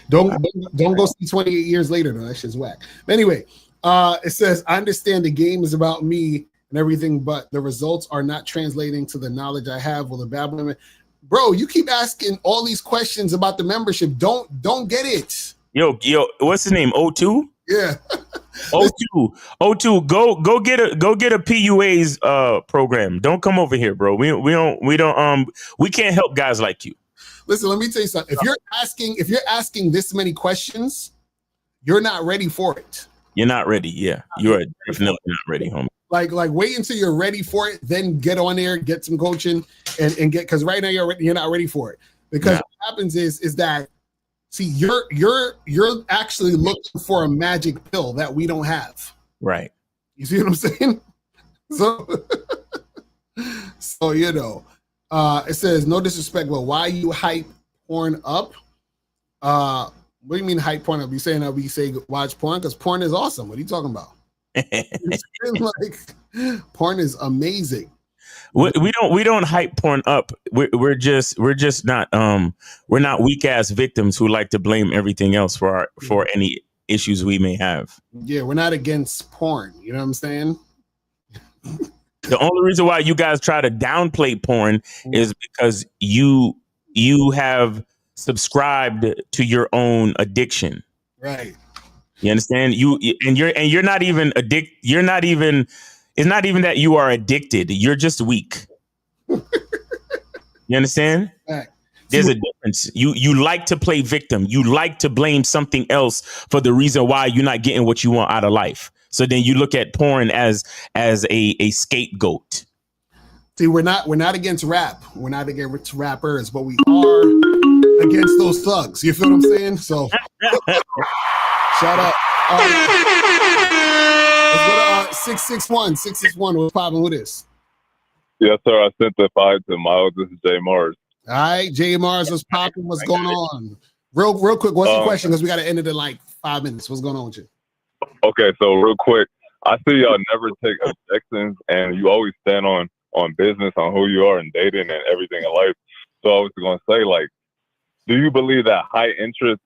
Speaker 10: Don't go see 28 years later though. That shit's whack. But anyway, it says I understand the game is about me and everything, but the results are not translating to the knowledge I have. Will the bad women, bro? You keep asking all these questions about the membership. Don't get it.
Speaker 17: Yo, what's his name? O2?
Speaker 10: Yeah.
Speaker 17: O2. Go get a PUA's program. Don't come over here, bro. We can't help guys like you.
Speaker 10: Listen, let me tell you something. If you're asking this many questions, you're not ready for it.
Speaker 17: You're not ready. Yeah, you are definitely not ready, homie.
Speaker 10: Like wait until you're ready for it, then get on there, get some coaching, and get, because right now you're not ready for it. Because what happens is that, see, you're actually looking for a magic pill that we don't have.
Speaker 17: Right.
Speaker 10: You see what I'm saying? So you know, it says no disrespect, but why you hype porn up? What do you mean hype porn up? You saying that we say watch porn? Because porn is awesome. What are you talking about? Like, porn is amazing.
Speaker 17: We don't hype porn up. We're just not we're not weak ass victims who like to blame everything else for any issues we may have.
Speaker 10: Yeah, we're not against porn. You know what I'm saying?
Speaker 17: The only reason why you guys try to downplay porn is because you have subscribed to your own addiction.
Speaker 10: Right.
Speaker 17: You understand? You're not even addicted. You're not even. It's not even that you are addicted. You're just weak. You understand?
Speaker 10: Right.
Speaker 17: There's a difference. You like to play victim. You like to blame something else for the reason why you're not getting what you want out of life. So then you look at porn as a scapegoat.
Speaker 10: See, we're not against rap. We're not against rappers, but we are against those thugs. You feel what I'm saying? So shout out. Let's go to
Speaker 9: 661. 661. What's popping with this?
Speaker 18: Yes, sir. I sent the 5 to Miles. This is Jay Mars.
Speaker 9: All right, Jay Mars, what's popping? What's going on? Real quick, what's the question? Because we got to end it in like 5 minutes. What's going on with you?
Speaker 18: Okay, so real quick, I see y'all never take objections, and you always stand on business, on who you are and dating and everything in life. So I was going to say, like, do you believe that high interest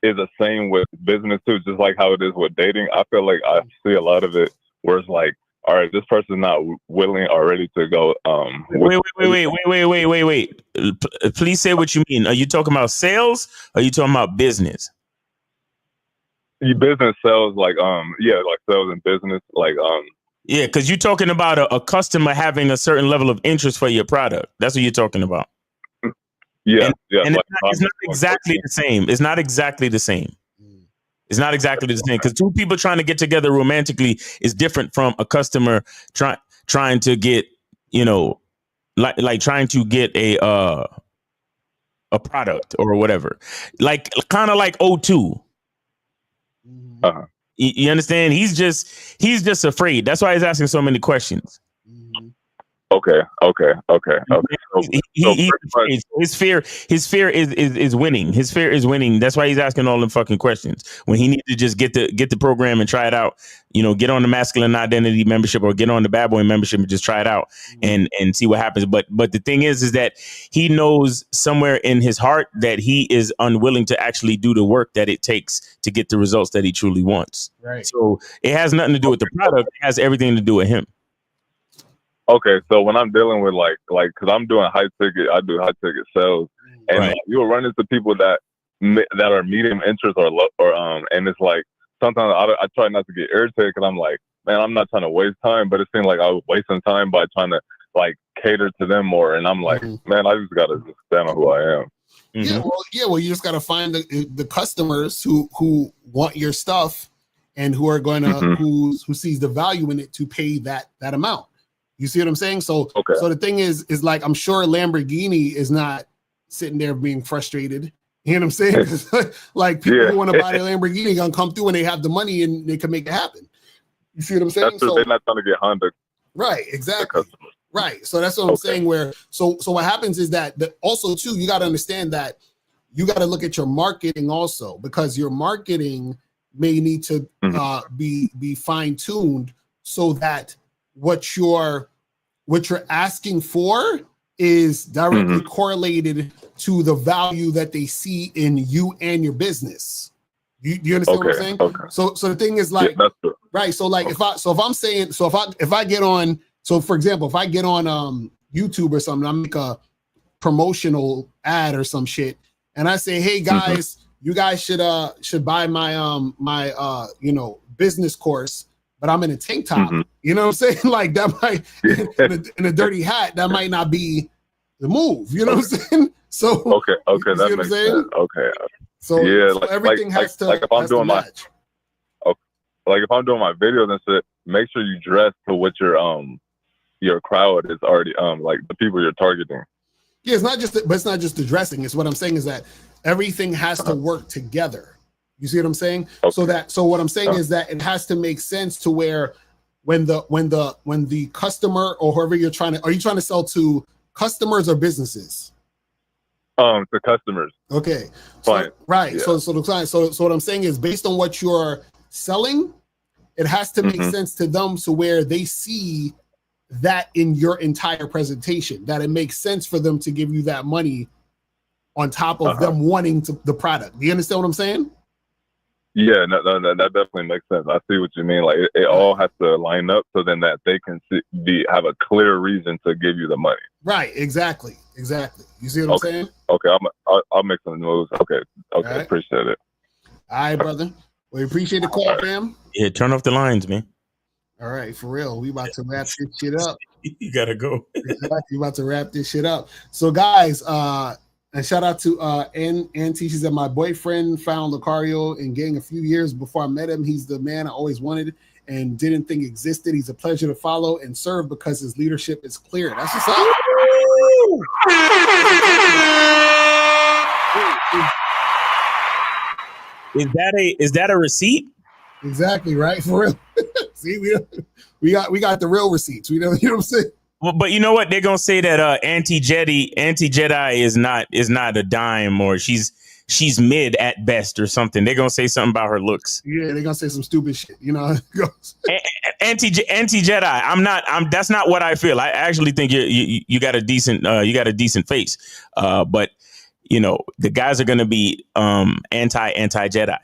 Speaker 18: is the same with business too, just like how it is with dating? I feel like I see a lot of it where it's like, all right, this person's not willing or ready to go.
Speaker 17: Wait. Please say what you mean. Are you talking about sales? Or are you talking about business?
Speaker 18: Business sales, like like sales and business, like
Speaker 17: Yeah, because you're talking about a customer having a certain level of interest for your product. That's what you're talking about.
Speaker 18: Yeah,
Speaker 17: and
Speaker 18: like,
Speaker 17: it's not exactly the same. It's not exactly the same. It's not exactly the same because two people trying to get together romantically is different from a customer trying to get, like trying to get a product or whatever. Like kind of like O2.
Speaker 18: Uh-huh.
Speaker 17: You understand? He's just afraid. That's why he's asking so many questions.
Speaker 18: Okay.
Speaker 17: He's afraid. His fear is winning. His fear is winning. That's why he's asking all them fucking questions when he needs to just get the program and try it out. Get on the masculine identity membership or get on the bad boy membership and just try it out and see what happens. But the thing is that he knows somewhere in his heart that he is unwilling to actually do the work that it takes to get the results that he truly wants.
Speaker 9: Right.
Speaker 17: So it has nothing to do with the product. It has everything to do with him.
Speaker 18: Okay, so when I'm dealing with like, cause I'm doing I do high ticket sales, and
Speaker 17: Right.
Speaker 18: you will run into people that are medium interest or and it's like sometimes I try not to get irritated because I'm like, man, I'm not trying to waste time, but it seems like I was wasting time by trying to like cater to them more, and I'm like, man, I just gotta just stand on who I am.
Speaker 9: Well, you just got to find the customers who want your stuff and who are going to who sees the value in it to pay that amount. You see what I'm saying? So the thing is like, I'm sure Lamborghini is not sitting there being frustrated. You know what I'm saying? 'Cause, like people who want to buy the Lamborghini gonna come through and they have the money and they can make it happen. You see what I'm saying?
Speaker 18: That's true. They're not trying to get Honda.
Speaker 9: Right, exactly. Right. So that's what I'm saying. Where so what happens is that also too, you got to understand that you got to look at your marketing also, because your marketing may need to be fine-tuned so that what you're asking for is directly correlated to the value that they see in you and your business. You understand what I'm saying?
Speaker 18: Okay.
Speaker 9: So the thing is like, right. So like if I get on, so for example, if I get on YouTube or something, I make a promotional ad or some shit, and I say, hey guys, you guys should buy my business course, but I'm in a tank top. You know what I'm saying? Like that might in a dirty hat, that might not be the move. You know what I'm saying? So
Speaker 18: okay, that makes sense. Okay.
Speaker 9: So everything has to
Speaker 18: like if I'm doing
Speaker 9: match.
Speaker 18: Like if I'm doing my videos and shit, make sure you dress to what your crowd is already like the people you're targeting.
Speaker 9: Yeah, it's not just the dressing. It's what I'm saying is that everything has to work together. You see what I'm saying?
Speaker 18: Okay.
Speaker 9: So what I'm saying is that it has to make sense to where when the customer or whoever are you trying to sell to, customers or businesses?
Speaker 18: To customers.
Speaker 9: Okay.
Speaker 18: Fine.
Speaker 9: Right.
Speaker 18: Yeah.
Speaker 9: So the client. So what I'm saying is based on what you're selling, it has to make sense to them so where they see that in your entire presentation, that it makes sense for them to give you that money on top of them wanting the product. Do you understand what I'm saying?
Speaker 18: Yeah, no, that definitely makes sense. I see what you mean. Like it all has to line up so then that they can have a clear reason to give you the money.
Speaker 9: Right. Exactly. You see what I'm saying?
Speaker 18: Okay, I'll make some moves. Okay,
Speaker 9: right.
Speaker 18: Appreciate it.
Speaker 9: All right, brother. We appreciate the call, fam.
Speaker 17: Yeah, turn off the lines, man.
Speaker 9: All right, for real. We about to wrap this shit up.
Speaker 17: You gotta go.
Speaker 9: Exactly. We about to wrap this shit up. So guys, and shout out to Auntie. She said my boyfriend found Locario in gang a few years before I met him. He's the man I always wanted and didn't think existed. He's a pleasure to follow and serve because his leadership is clear. That's what's up.
Speaker 17: Is that a receipt?
Speaker 9: Exactly, right? For real. See, we got the real receipts. We know, you know what I'm saying?
Speaker 17: Well, but you know what? They're gonna say that anti-Jedi is not a dime, or she's mid at best or something. They're gonna say something about her looks.
Speaker 9: Yeah, they're gonna say some stupid shit. You know how it goes.
Speaker 17: Anti-Jedi. That's not what I feel. I actually think you got a decent face. But you know, the guys are gonna be anti-Jedi.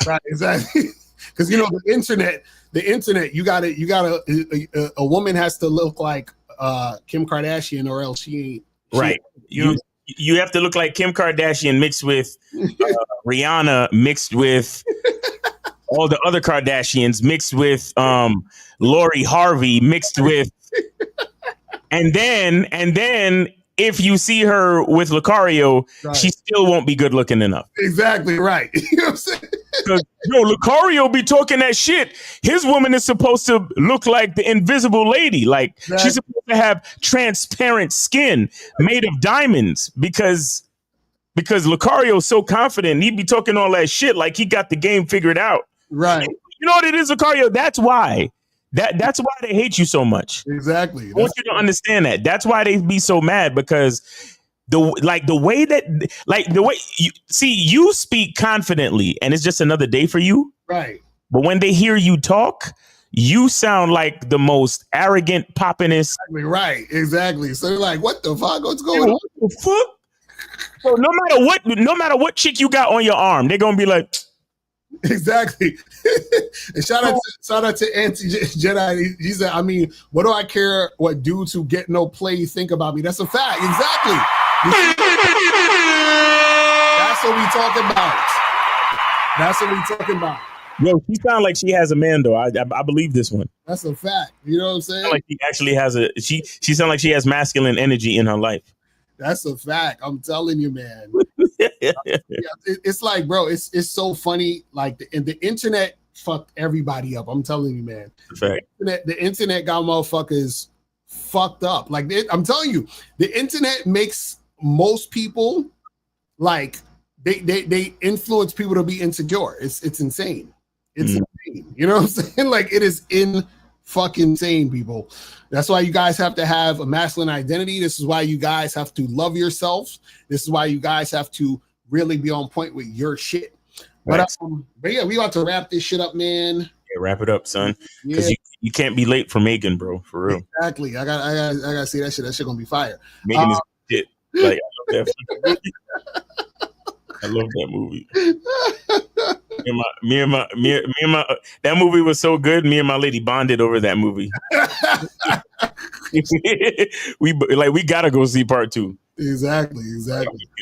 Speaker 9: Right, exactly. Because you know the internet, you gotta a woman has to look like Kim Kardashian, or else she ain't
Speaker 17: right. You have to look like Kim Kardashian mixed with Rihanna, mixed with all the other Kardashians, mixed with Lori Harvey, mixed with, and then if you see her with Locario, right, she still won't be good looking enough.
Speaker 9: Exactly right. You know what I'm saying?
Speaker 17: Because Locario be talking that shit. His woman is supposed to look like the invisible lady. Like exactly. She's supposed to have transparent skin made of diamonds because Locario's so confident. He'd be talking all that shit like he got the game figured out.
Speaker 9: Right.
Speaker 17: You know what it is, Locario? That's why. That's why they hate you so much.
Speaker 9: Exactly.
Speaker 17: I want you to understand that. That's why they be so mad, because the way you speak confidently, and it's just another day for you.
Speaker 9: Right.
Speaker 17: But when they hear you talk, you sound like the most arrogant, poppinest.
Speaker 9: Exactly, right. Exactly. So they're like, what the fuck? What's going on?
Speaker 17: What the fuck? So no matter what chick you got on your arm, they're gonna be like.
Speaker 9: Exactly. And shout out to Anti-Jedi. He said, I mean, what do I care what dudes who get no play think about me? That's a fact. Exactly. That's what we talking about. That's what we talking about.
Speaker 17: Yo, she sounds like she has a man, though. I believe this one.
Speaker 9: That's a fact. You know what I'm saying?
Speaker 17: Like she actually has she sounds like she has masculine energy in her life.
Speaker 9: That's a fact. I'm telling you, man. It's like, bro, it's so funny. Like the internet fucked everybody up. I'm telling you, man. The internet got motherfuckers fucked up. Like I'm telling you, the internet makes most people like they influence people to be insecure. It's insane. It's insane. You know what I'm saying? Like it is fucking insane, people. That's why you guys have to have a masculine identity. This is why you guys have to love yourselves. This is why you guys have to really be on point with your shit. But yeah, we ought to wrap this shit up, man.
Speaker 17: Yeah, wrap it up, son. Because you can't be late for Megan, bro. For real.
Speaker 9: Exactly. I gotta see that shit. That shit gonna be fire.
Speaker 17: Megan is shit. Like I love that movie. Me and my that movie was so good. Me and my lady bonded over that movie. we gotta go see part 2.
Speaker 9: Exactly.
Speaker 17: We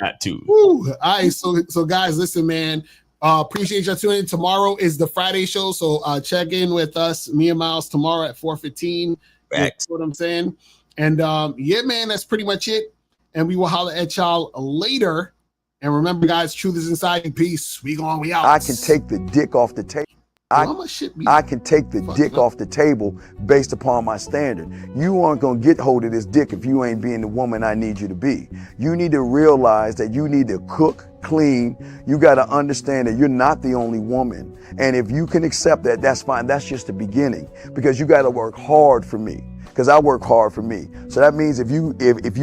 Speaker 17: got to.
Speaker 9: Woo. All right, so guys, listen, man. Appreciate y'all tuning in. Tomorrow is the Friday show, so check in with us, me and Miles, tomorrow at 4:15. That's what I'm saying. And yeah, man, that's pretty much it. And we will holler at y'all later. And remember, guys, truth is inside you. Peace. We out.
Speaker 1: I can take the dick off the table. I can take the dick off the table based upon my standard. You aren't going to get hold of this dick if you ain't being the woman I need you to be. You need to realize that you need to cook, clean. You got to understand that you're not the only woman. And if you can accept that, that's fine. That's just the beginning, because you got to work hard for me, because I work hard for me. So that means if you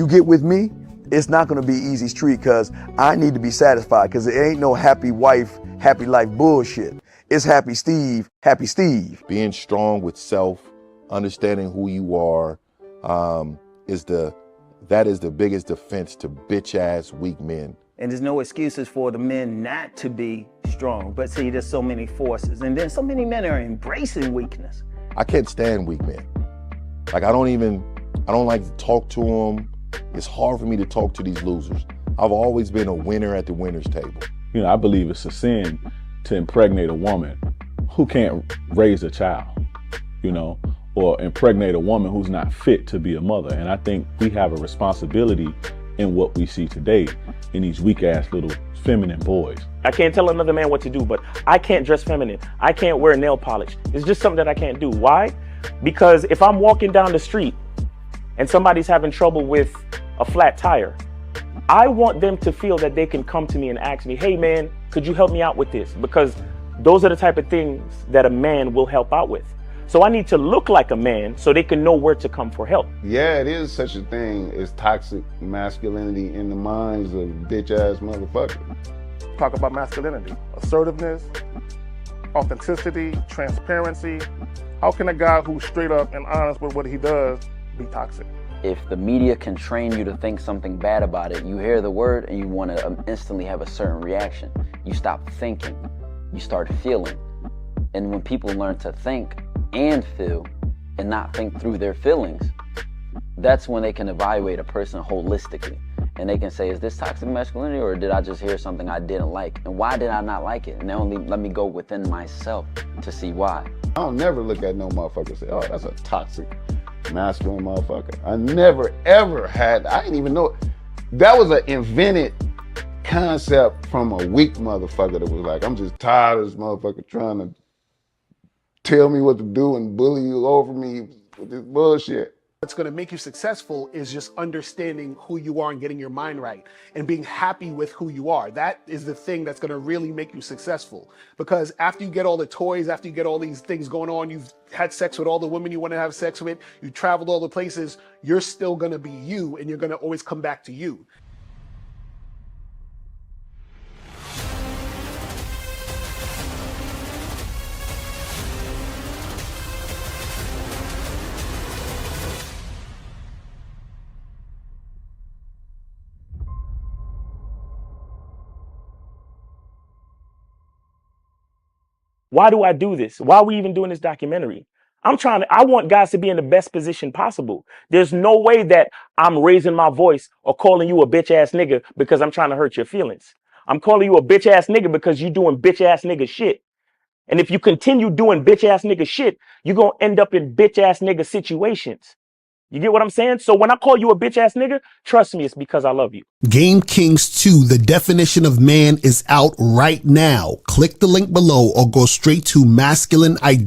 Speaker 1: get with me, it's not going to be easy street, because I need to be satisfied, because it ain't no happy wife, happy life bullshit. It's happy Steve, happy Steve.
Speaker 2: Being strong with self, understanding who you are, that is the biggest defense to bitch ass weak men.
Speaker 3: And there's no excuses for the men not to be strong. But see, there's so many forces, and then so many men are embracing weakness.
Speaker 2: I can't stand weak men. Like I don't like to talk to them. It's hard for me to talk to these losers. I've always been a winner at the winner's table.
Speaker 4: You know, I believe it's a sin to impregnate a woman who can't raise a child, you know, or impregnate a woman who's not fit to be a mother. And I think we have a responsibility in what we see today in these weak ass little feminine boys.
Speaker 5: I can't tell another man what to do, but I can't dress feminine. I can't wear nail polish. It's just something that I can't do. Why? Because if I'm walking down the street and somebody's having trouble with a flat tire, I want them to feel that they can come to me and ask me, hey man, could you help me out with this? Because those are the type of things that a man will help out with. So I need to look like a man so they can know where to come for help.
Speaker 6: Yeah, it is such a thing as toxic masculinity in the minds of bitch ass motherfuckers.
Speaker 7: Talk about masculinity, assertiveness, authenticity, transparency. How can a guy who's straight up and honest with what he does be toxic?
Speaker 8: If the media can train you to think something bad about it, you hear the word and you want to instantly have a certain reaction. You stop thinking, you start feeling. And when people learn to think and feel and not think through their feelings, that's when they can evaluate a person holistically. And they can say, is this toxic masculinity, or did I just hear something I didn't like? And why did I not like it? And then only let me go within myself to see why.
Speaker 6: I don't never look at no motherfucker and say, oh, that's a toxic masculine motherfucker. I never ever had, I didn't even know, that was an invented concept from a weak motherfucker that was like, I'm just tired of this motherfucker trying to tell me what to do and bully you over me with this bullshit.
Speaker 9: What's going to make you successful is just understanding who you are and getting your mind right and being happy with who you are. That is the thing that's going to really make you successful. Because after you get all the toys, after you get all these things going on, you've had sex with all the women you want to have sex with, you traveled all the places, you're still going to be you, and you're going to always come back to you.
Speaker 5: Why do I do this? Why are we even doing this documentary? I want guys to be in the best position possible. There's no way that I'm raising my voice or calling you a bitch ass nigga because I'm trying to hurt your feelings. I'm calling you a bitch ass nigga because you're doing bitch ass nigga shit. And if you continue doing bitch ass nigga shit, you're going to end up in bitch ass nigga situations. You get what I'm saying? So when I call you a bitch ass nigga, trust me, it's because I love you.
Speaker 10: Game Kings 2, the definition of man, is out right now. Click the link below or go straight to masculine identity.